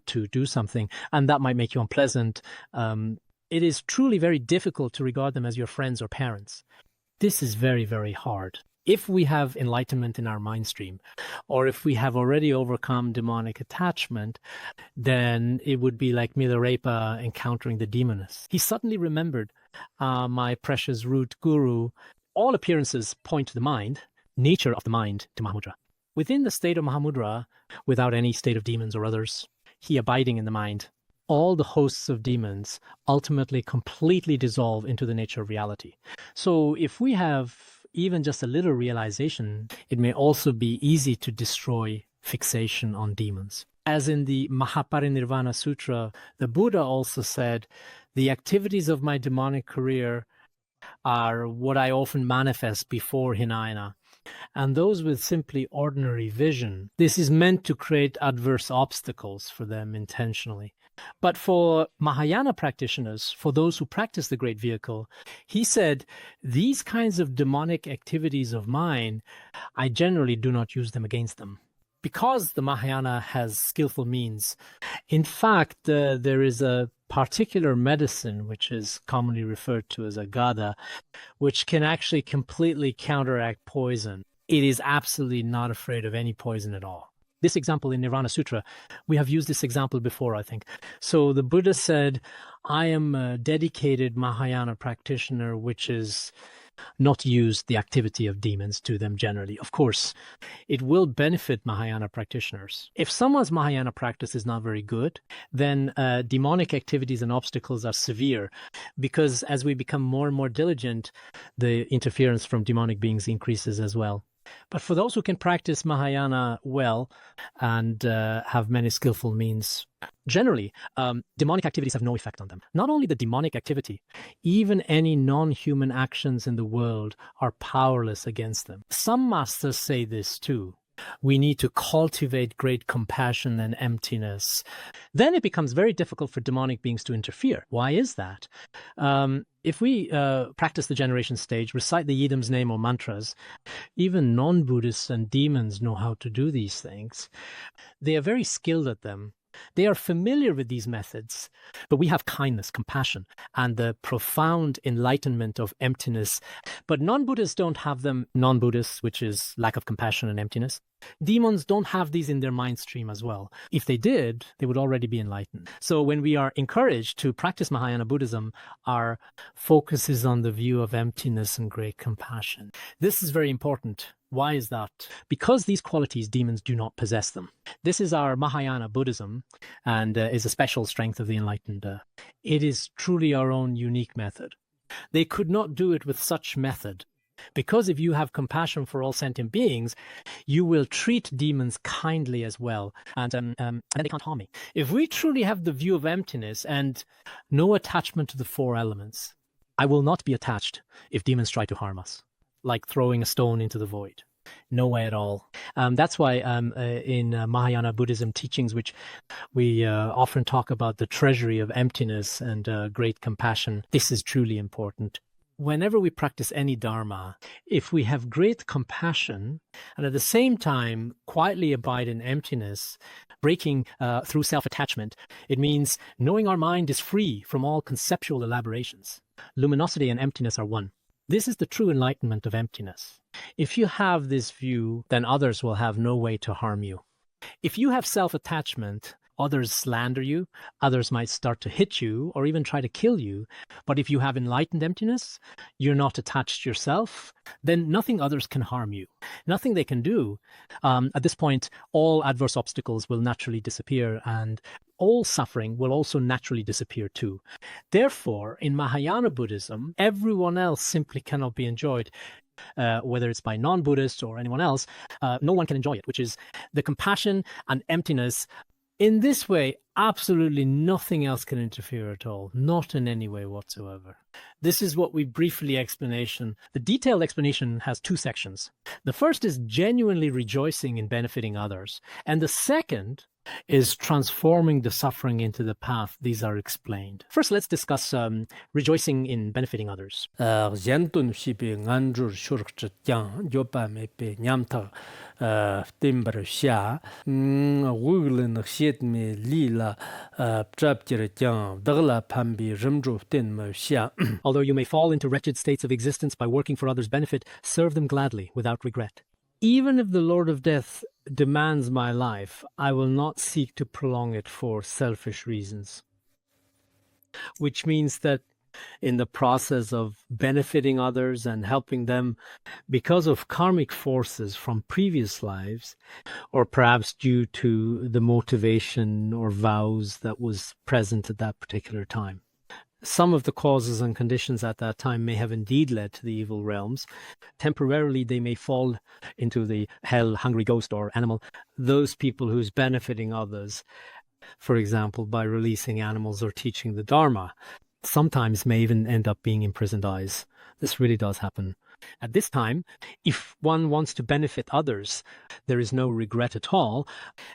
to do something, and that might make you unpleasant, it is truly very difficult to regard them as your friends or parents. This is very, very hard. If we have enlightenment in our mind stream, or if we have already overcome demonic attachment, then it would be like Milarepa encountering the demoness. He suddenly remembered, my precious root guru. All appearances point to the mind, nature of the mind to Mahamudra. Within the state of Mahamudra, without any state of demons or others, he abiding in the mind, all the hosts of demons ultimately completely dissolve into the nature of reality. So if we have even just a little realization, it may also be easy to destroy fixation on demons. As in the Mahaparinirvana Sutra, the Buddha also said, the activities of my demonic career are what I often manifest before Hinayana. And those with simply ordinary vision, this is meant to create adverse obstacles for them intentionally. But for Mahayana practitioners, for those who practice the great vehicle, he said, these kinds of demonic activities of mine, I generally do not use them against them. Because the Mahayana has skillful means, in fact, there is a particular medicine which is commonly referred to as a gada, which can actually completely counteract poison. It is absolutely not afraid of any poison at all. This example in Nirvana Sutra, we have used this example before, I think. So the Buddha said, I am a dedicated Mahayana practitioner, which is not use the activity of demons to them generally. Of course, it will benefit Mahayana practitioners. If someone's Mahayana practice is not very good, then demonic activities and obstacles are severe, because as we become more and more diligent, the interference from demonic beings increases as well. But for those who can practice Mahayana well and have many skillful means, generally, demonic activities have no effect on them. Not only the demonic activity, even any non-human actions in the world are powerless against them. Some masters say this too. We need to cultivate great compassion and emptiness. Then it becomes very difficult for demonic beings to interfere. Why is that? If we practice the generation stage, recite the Yidam's name or mantras, even non-Buddhists and demons know how to do these things. They are very skilled at them. They are familiar with these methods, but we have kindness, compassion, and the profound enlightenment of emptiness. But non-Buddhists don't have them. Non-Buddhists, which is lack of compassion and emptiness. Demons don't have these in their mind stream as well. If they did, they would already be enlightened. So when we are encouraged to practice Mahayana Buddhism, our focus is on the view of emptiness and great compassion. This is very important. Why is that? Because these qualities, demons do not possess them. This is our Mahayana Buddhism and is a special strength of the enlightened. It is truly our own unique method. They could not do it with such method. Because if you have compassion for all sentient beings, you will treat demons kindly as well, and they can't harm me. If we truly have the view of emptiness and no attachment to the four elements, I will not be attached if demons try to harm us, like throwing a stone into the void. No way at all. That's why in Mahayana Buddhism teachings, which we often talk about the treasury of emptiness and great compassion, this is truly important. Whenever we practice any Dharma, if we have great compassion and at the same time quietly abide in emptiness, breaking through self-attachment, it means knowing our mind is free from all conceptual elaborations. Luminosity and emptiness are one. This is the true enlightenment of emptiness. If you have this view, then others will have no way to harm you. If you have self-attachment, others slander you, others might start to hit you or even try to kill you. But if you have enlightened emptiness, you're not attached yourself, then nothing others can harm you. Nothing they can do. At this point, all adverse obstacles will naturally disappear and all suffering will also naturally disappear too. Therefore, in Mahayana Buddhism, everyone else simply cannot be enjoyed. Whether it's by non-Buddhists or anyone else, no one can enjoy it, which is the compassion and emptiness. In this way, absolutely nothing else can interfere at all, not in any way whatsoever. This is what we briefly explanation. The detailed explanation has two sections. The first is genuinely rejoicing in benefiting others, and the second is transforming the suffering into the path. These are explained. First, let's discuss rejoicing in benefiting others. Although you may fall into wretched states of existence by working for others' benefit, serve them gladly, without regret. Even if the Lord of Death demands my life, I will not seek to prolong it for selfish reasons. Which means that in the process of benefiting others and helping them because of karmic forces from previous lives, or perhaps due to the motivation or vows that was present at that particular time. Some of the causes and conditions at that time may have indeed led to the evil realms. Temporarily, they may fall into the hell, hungry ghost or animal. Those people who's benefiting others, for example, by releasing animals or teaching the Dharma, sometimes may even end up being imprisoned eyes. This really does happen. At this time, if one wants to benefit others, there is no regret at all,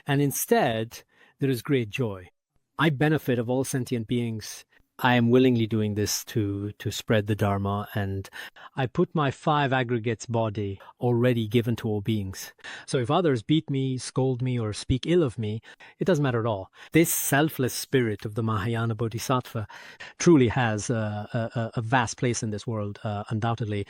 and instead, there is great joy. I benefit of all sentient beings. I am willingly doing this to spread the Dharma, and I put my 5 aggregates body already given to all beings. So if others beat me, scold me, or speak ill of me, it doesn't matter at all. This selfless spirit of the Mahayana Bodhisattva truly has a vast place in this world, undoubtedly.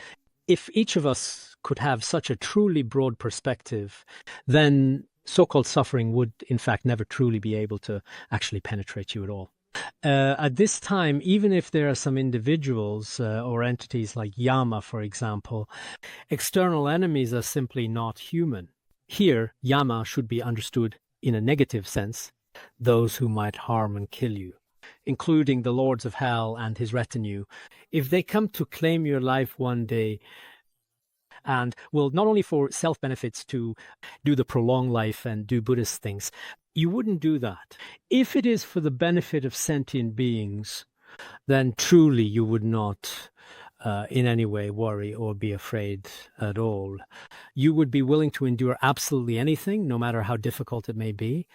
If each of us could have such a truly broad perspective, then so-called suffering would, in fact, never truly be able to actually penetrate you at all. At this time, even if there are some individuals or entities like Yama, for example, external enemies are simply not human. Here, Yama should be understood in a negative sense, those who might harm and kill you, including the lords of hell and his retinue. If they come to claim your life one day, and will not only for self-benefits to do the prolonged life and do Buddhist things, you wouldn't do that. If it is for the benefit of sentient beings, then truly you would not in any way worry or be afraid at all. You would be willing to endure absolutely anything, no matter how difficult it may be.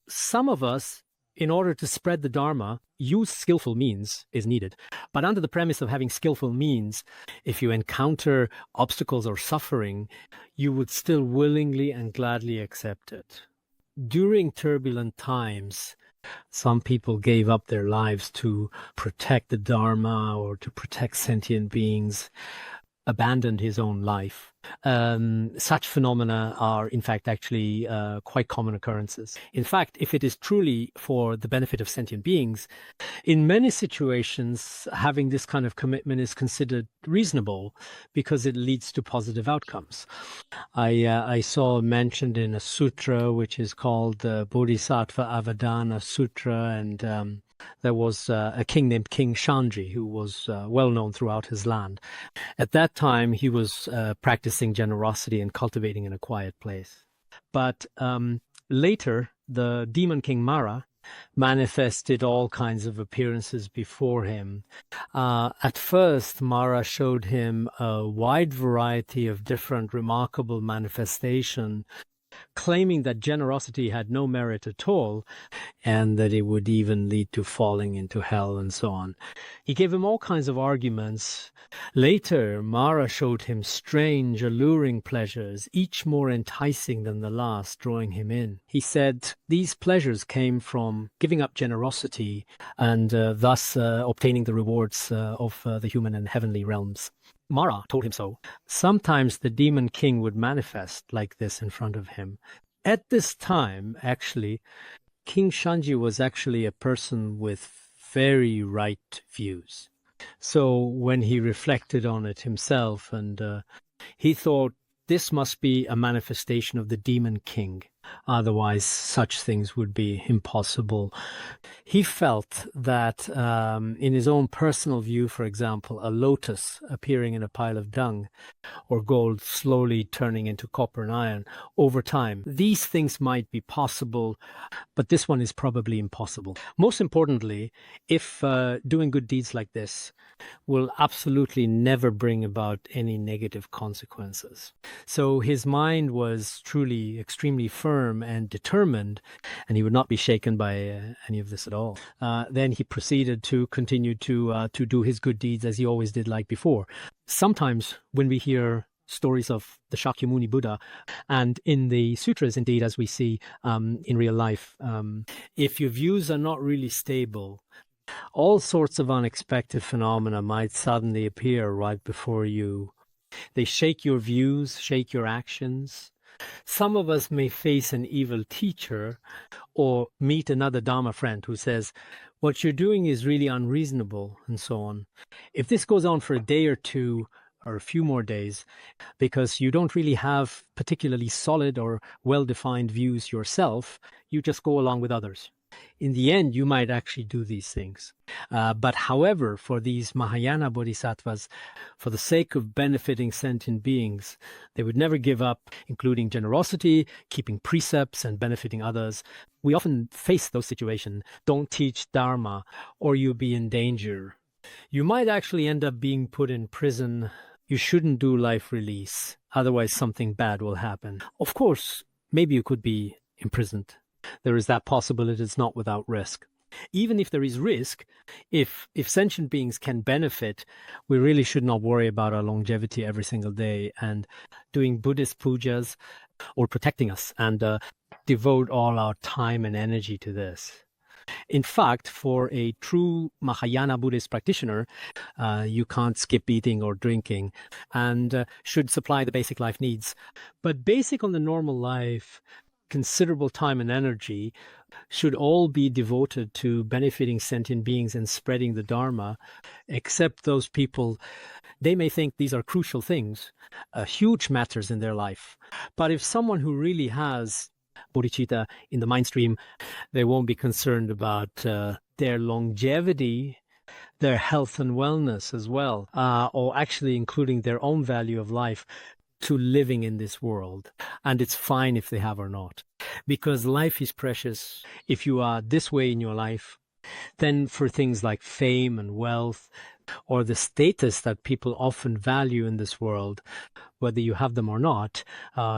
Some of us, in order to spread the Dharma, use skillful means is needed. But under the premise of having skillful means, if you encounter obstacles or suffering, you would still willingly and gladly accept it. During turbulent times, some people gave up their lives to protect the Dharma or to protect sentient beings, abandoned his own life. Such phenomena are, in fact, actually quite common occurrences. In fact, if it is truly for the benefit of sentient beings, in many situations, having this kind of commitment is considered reasonable because it leads to positive outcomes. I saw mentioned in a sutra which is called the Bodhisattva Avadana Sutra, and there was a king named King Shanji who was well known throughout his land. At that time, he was practicing generosity and cultivating in a quiet place. But later, the demon king Mara manifested all kinds of appearances before him. At first, Mara showed him a wide variety of different remarkable manifestations, claiming that generosity had no merit at all and that it would even lead to falling into hell and so on. He gave him all kinds of arguments. Later, Mara showed him strange, alluring pleasures, each more enticing than the last, drawing him in. He said these pleasures came from giving up generosity and thus obtaining the rewards of the human and heavenly realms. Mara told him so. Sometimes the demon king would manifest like this in front of him. At this time, actually, King Shanji was actually a person with very right views. So when he reflected on it himself, and he thought this must be a manifestation of the demon king. Otherwise, such things would be impossible. He felt that in his own personal view, for example, a lotus appearing in a pile of dung or gold slowly turning into copper and iron over time, these things might be possible, but this one is probably impossible. Most importantly, if doing good deeds like this will absolutely never bring about any negative consequences. So his mind was truly extremely firm and determined, and he would not be shaken by any of this at all. Then he proceeded to continue to do his good deeds as he always did, like before. Sometimes when we hear stories of the Shakyamuni Buddha, and in the sutras, indeed, as we see in real life, if your views are not really stable, all sorts of unexpected phenomena might suddenly appear right before you. They shake your views, shake your actions. Some of us may face an evil teacher or meet another Dharma friend who says, what you're doing is really unreasonable, and so on. If this goes on for a day or two or a few more days, because you don't really have particularly solid or well-defined views yourself, you just go along with others. In the end, you might actually do these things. But however, for these Mahayana bodhisattvas, for the sake of benefiting sentient beings, they would never give up, including generosity, keeping precepts, and benefiting others. We often face those situations. Don't teach Dharma, or you'll be in danger. You might actually end up being put in prison. You shouldn't do life release. Otherwise, something bad will happen. Of course, maybe you could be imprisoned. There is that possibility. It's not without risk. Even if there is risk, if sentient beings can benefit, we really should not worry about our longevity every single day and doing Buddhist pujas or protecting us and devote all our time and energy to this. In fact, for a true Mahayana Buddhist practitioner, you can't skip eating or drinking and should supply the basic life needs. But basic on the normal life, considerable time and energy should all be devoted to benefiting sentient beings and spreading the Dharma, except those people, they may think these are crucial things, huge matters in their life. But if someone who really has bodhicitta in the mind stream, they won't be concerned about their longevity, their health and wellness as well, or actually including their own value of life to living in this world. And it's fine if they have or not, because life is precious. If you are this way in your life, then for things like fame and wealth or the status that people often value in this world, whether you have them or not,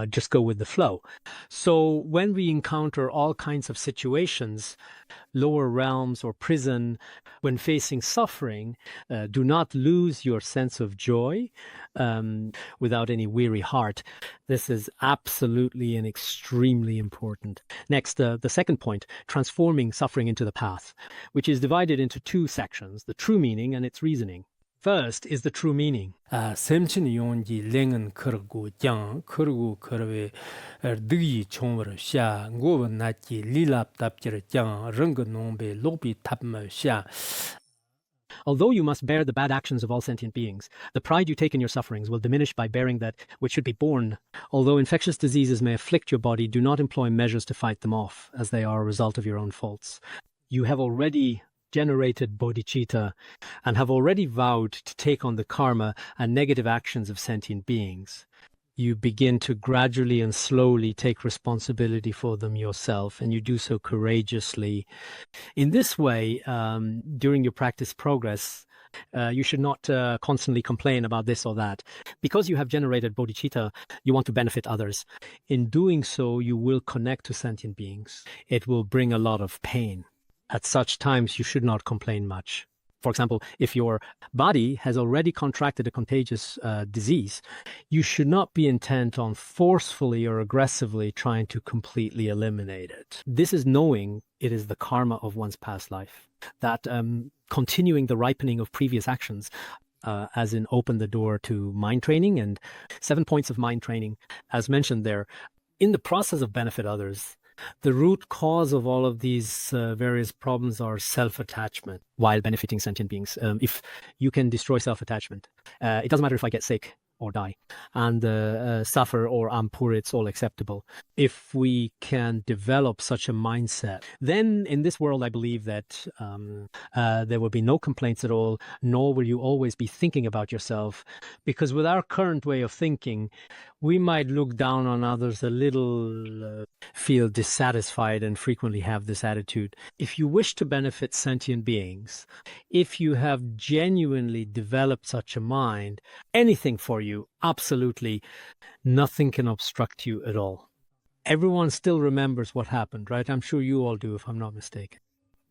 just go with the flow. So when we encounter all kinds of situations, lower realms or prison, when facing suffering, do not lose your sense of joy without any weary heart. This is absolutely and extremely important. Next, the second point, transforming suffering into the path, which is divided into two sections, the true meaning and its reasoning. First is the true meaning. Semchin yonji lengen kergu jang kergu kerwe digi chongwer sha ngob nachi lilap tapjir jang rung nongbe lobi tapma sha. Although you must bear the bad actions of all sentient beings, the pride you take in your sufferings will diminish by bearing that which should be borne. Although infectious diseases may afflict your body, do not employ measures to fight them off, as they are a result of your own faults. You have already generated bodhicitta and have already vowed to take on the karma and negative actions of sentient beings. You begin to gradually and slowly take responsibility for them yourself, and you do so courageously. In this way, during your practice progress, you should not constantly complain about this or that. Because you have generated bodhicitta, you want to benefit others. In doing so, you will connect to sentient beings. It will bring a lot of pain. At such times, you should not complain much. For example, if your body has already contracted a contagious disease, you should not be intent on forcefully or aggressively trying to completely eliminate it. This is knowing it is the karma of one's past life, that continuing the ripening of previous actions, as in open the door to mind training and 7 points of mind training, as mentioned there, in the process of benefit others. The root cause of all of these various problems are self-attachment while benefiting sentient beings. If you can destroy self-attachment, it doesn't matter if I get sick or die and suffer or I'm poor, it's all acceptable. If we can develop such a mindset, then in this world, I believe that there will be no complaints at all, nor will you always be thinking about yourself, because with our current way of thinking, we might look down on others a little, feel dissatisfied, and frequently have this attitude. If you wish to benefit sentient beings, if you have genuinely developed such a mind, anything for you, absolutely nothing can obstruct you at all. Everyone still remembers what happened, right? I'm sure you all do, if I'm not mistaken.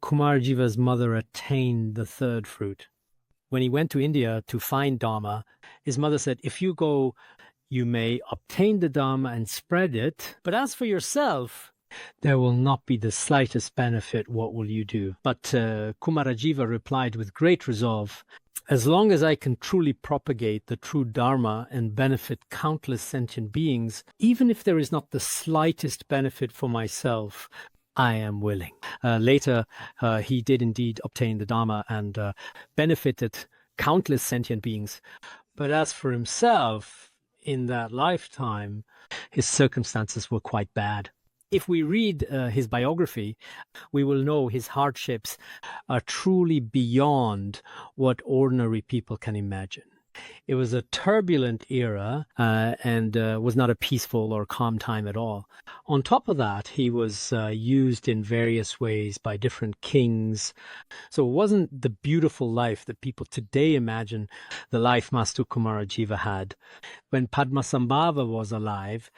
Kumarjiva's mother attained the third fruit. When he went to India to find Dharma, his mother said, if you go, you may obtain the Dharma and spread it, but as for yourself, there will not be the slightest benefit. What will you do? But Kumarajiva replied with great resolve, as long as I can truly propagate the true Dharma and benefit countless sentient beings, even if there is not the slightest benefit for myself, I am willing. Later, he did indeed obtain the Dharma and benefited countless sentient beings. But as for himself, in that lifetime, his circumstances were quite bad. If we read his biography, we will know his hardships are truly beyond what ordinary people can imagine. It was a turbulent era and was not a peaceful or calm time at all. On top of that, he was used in various ways by different kings. So it wasn't the beautiful life that people today imagine the life Master Kumarajiva had. When Padmasambhava was alive,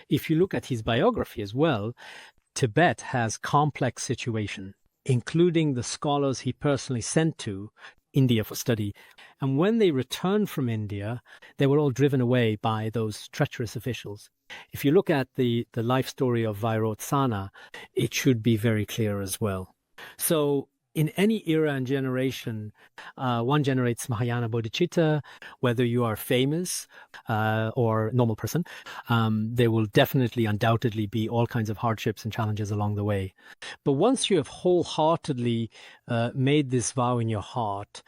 if you look at his biography as well, Tibet has complex situation, including the scholars he personally sent to India for study. And when they returned from India, they were all driven away by those treacherous officials. If you look at the life story of Vairotsana, it should be very clear as well. So in any era and generation, one generates Mahayana bodhicitta, whether you are famous or normal person. There will definitely, undoubtedly be all kinds of hardships and challenges along the way. But once you have wholeheartedly made this vow in your heart,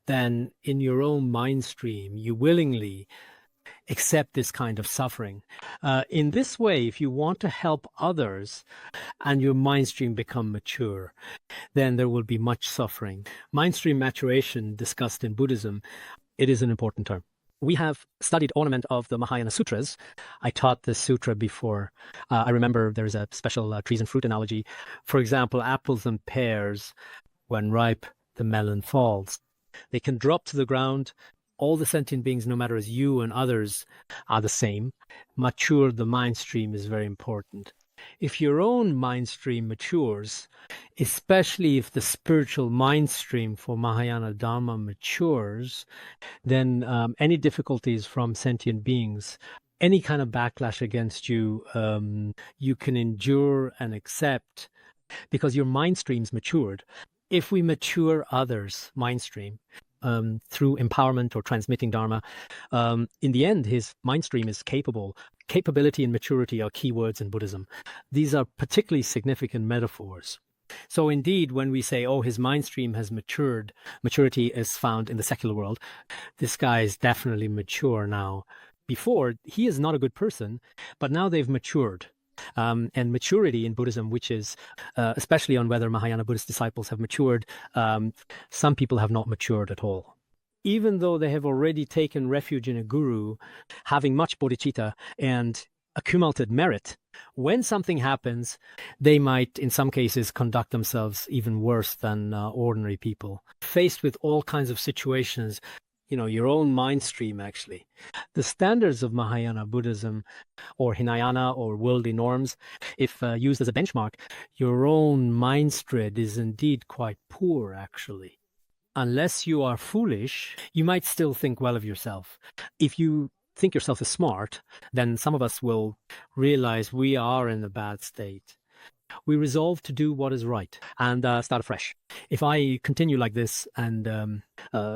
then in your own mind stream, you willingly accept this kind of suffering. In this way, if you want to help others and your mind stream become mature, then there will be much suffering. Mind stream maturation, discussed in Buddhism, it is an important term. We have studied ornament of the Mahayana Sutras. I taught this sutra before. I remember there's a special trees and fruit analogy. For example, apples and pears, when ripe, the melon falls. They can drop to the ground. All the sentient beings, no matter as you and others, are the same. Mature the mind stream is very important. If your own mind stream matures, especially if the spiritual mind stream for Mahayana Dharma matures, then any difficulties from sentient beings, any kind of backlash against you, you can endure and accept because your mind stream's matured. If we mature others' mind stream, through empowerment or transmitting Dharma, in the end, his mind stream is capable. Capability and maturity are key words in Buddhism. These are particularly significant metaphors. So indeed, when we say, oh, his mind stream has matured, maturity is found in the secular world. This guy is definitely mature now. Before, he is not a good person, but now they've matured. And maturity in Buddhism, which is especially on whether Mahayana Buddhist disciples have matured, some people have not matured at all. Even though they have already taken refuge in a guru, having much bodhicitta and accumulated merit, when something happens, they might, in some cases, conduct themselves even worse than ordinary people. Faced with all kinds of situations, your own mind stream, actually. The standards of Mahayana Buddhism or Hinayana or worldly norms, if used as a benchmark, your own mind stream is indeed quite poor, actually. Unless you are foolish, you might still think well of yourself. If you think yourself as smart, then some of us will realize we are in a bad state. We resolve to do what is right and start afresh. If I continue like this and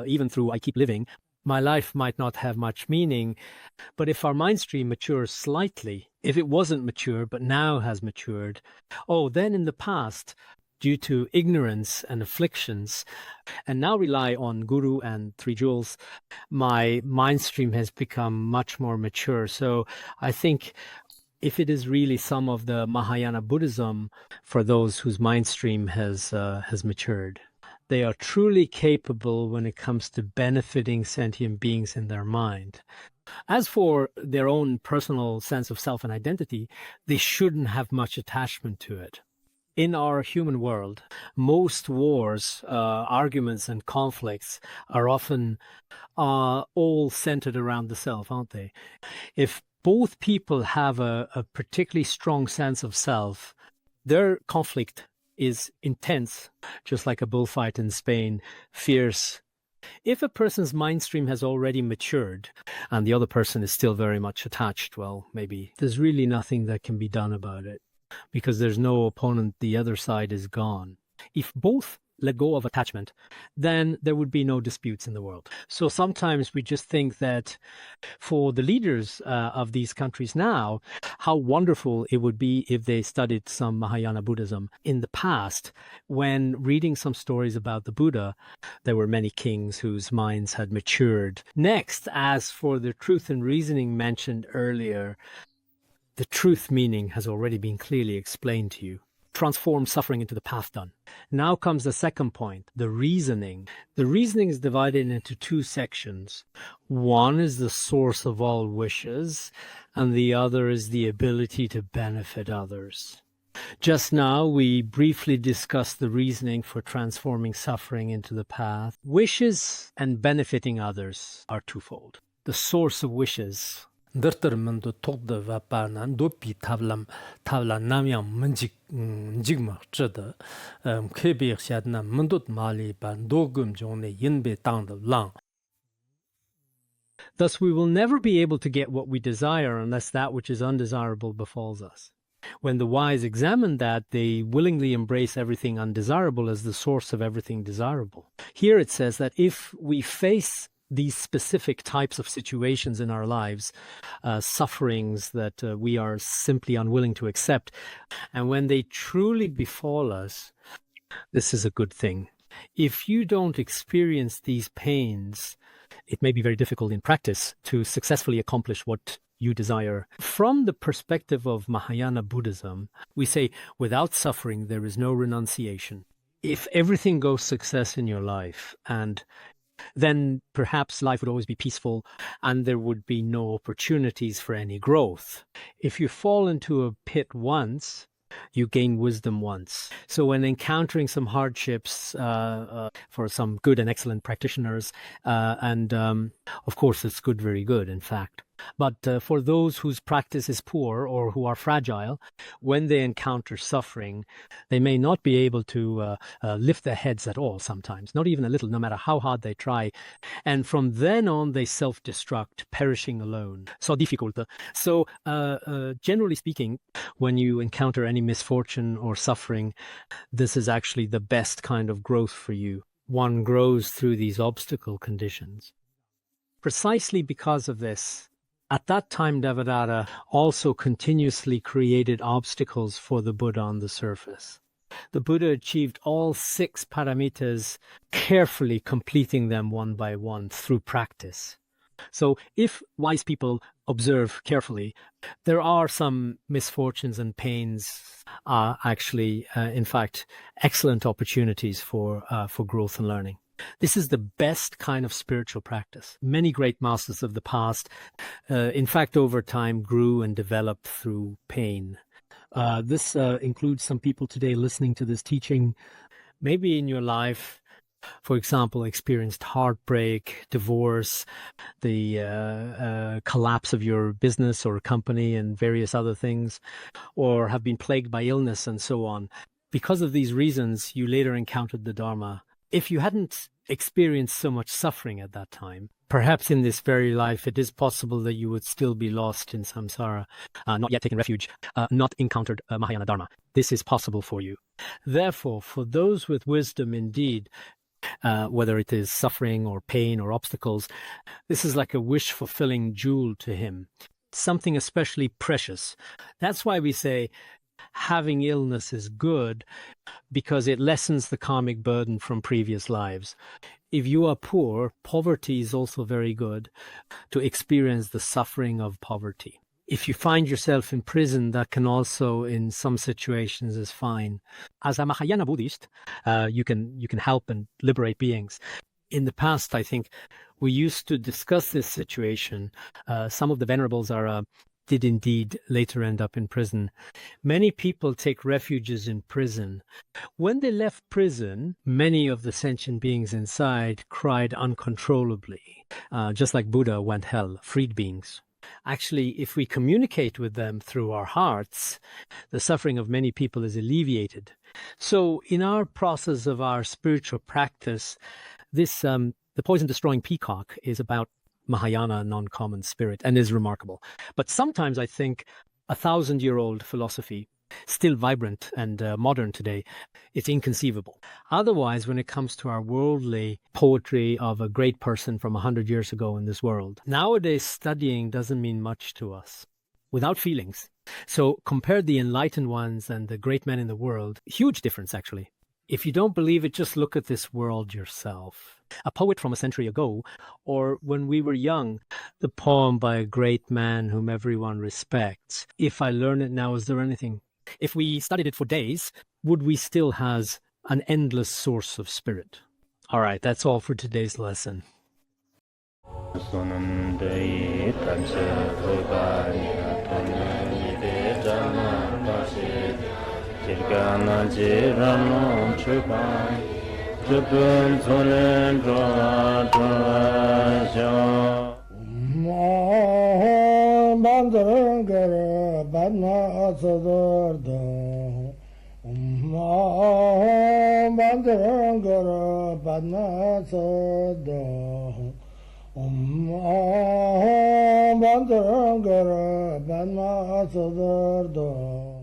even through I keep living, my life might not have much meaning. But if our mind stream matures slightly, if it wasn't mature but now has matured, then in the past, due to ignorance and afflictions, and now rely on Guru and Three Jewels, my mind stream has become much more mature. So I think if it is really some of the Mahayana Buddhism for those whose mind stream has matured, they are truly capable when it comes to benefiting sentient beings in their mind. As for their own personal sense of self and identity, they shouldn't have much attachment to it. In our human world, most wars, arguments, and conflicts are often all centered around the self, aren't they? If both people have a particularly strong sense of self, their conflict is intense, just like a bullfight in Spain, fierce. If a person's mind stream has already matured and the other person is still very much attached, well, maybe there's really nothing that can be done about it because there's no opponent, the other side is gone. If both let go of attachment, then there would be no disputes in the world. So sometimes we just think that for the leaders of these countries now, how wonderful it would be if they studied some Mahayana Buddhism. In the past, when reading some stories about the Buddha, there were many kings whose minds had matured. Next, as for the truth and reasoning mentioned earlier, The truth meaning has already been clearly explained to you. Transform suffering into the path done. Now comes the second point, the reasoning. The reasoning is divided into two sections. One is the source of all wishes, and the other is the ability to benefit others. Just now, we briefly discussed the reasoning for transforming suffering into the path. Wishes and benefiting others are twofold. The source of wishes. Dertermendo tokda vapana dopi tavla namyang menjik jigma zhede kebe xiadna mendot mali ban dogum jone yinbe tang de lang. Thus, we will never be able to get what we desire unless that which is undesirable befalls us. When the wise examine that, they willingly embrace everything undesirable as the source of everything desirable. Here it says that if we face these specific types of situations in our lives, sufferings that we are simply unwilling to accept, and when they truly befall us, this is a good thing. If you don't experience these pains, it may be very difficult in practice to successfully accomplish what you desire. From the perspective of Mahayana Buddhism, we say without suffering there is no renunciation. If everything goes success in your life, and then perhaps life would always be peaceful and there would be no opportunities for any growth. If you fall into a pit once, you gain wisdom once. So when encountering some hardships for some good and excellent practitioners, and of course it's good, very good, in fact. But for those whose practice is poor or who are fragile, when they encounter suffering, they may not be able to lift their heads at all sometimes, not even a little, no matter how hard they try. And from then on, they self-destruct, perishing alone. So difficult. So generally speaking, when you encounter any misfortune or suffering, this is actually the best kind of growth for you. One grows through these obstacle conditions. Precisely because of this, at that time, Devadatta also continuously created obstacles for the Buddha on the surface. The Buddha achieved all 6 paramitas, carefully completing them one by one through practice. So if wise people observe carefully, there are some misfortunes and pains are actually, in fact, excellent opportunities for growth and learning. This is the best kind of spiritual practice. Many great masters of the past, in fact, over time grew and developed through pain. This includes some people today listening to this teaching. Maybe in your life, for example, experienced heartbreak, divorce, the collapse of your business or company and various other things, or have been plagued by illness and so on. Because of these reasons, you later encountered the Dharma. If you hadn't experienced so much suffering at that time, perhaps in this very life, it is possible that you would still be lost in samsara, not yet taken refuge, not encountered Mahayana Dharma. This is possible for you. Therefore, for those with wisdom indeed, whether it is suffering or pain or obstacles, this is like a wish-fulfilling jewel to him, something especially precious. That's why we say having illness is good, because it lessens the karmic burden from previous lives. If you are poor, poverty is also very good, to experience the suffering of poverty. If you find yourself in prison, that can also, in some situations, is fine. As a Mahayana Buddhist, you can help and liberate beings. In the past, I think, we used to discuss this situation. Some of the venerables did indeed later end up in prison. Many people take refuges in prison. When they left prison, many of the sentient beings inside cried uncontrollably, just like Buddha went hell, freed beings. Actually, if we communicate with them through our hearts, the suffering of many people is alleviated. So in our process of our spiritual practice, this the poison-destroying peacock is about Mahayana non-common spirit and is remarkable. But sometimes I think 1,000-year-old philosophy, still vibrant and modern today, it's inconceivable. Otherwise, when it comes to our worldly poetry of a great person from 100 years ago in this world, nowadays studying doesn't mean much to us, without feelings. So compare the enlightened ones and the great men in the world, huge difference actually. If you don't believe it, just look at this world yourself. A poet from a century ago, or when we were young, the poem by a great man whom everyone respects. If I learn it now, is there anything? If we studied it for days, would we still have an endless source of spirit? All right, that's all for today's lesson. Bandara bandara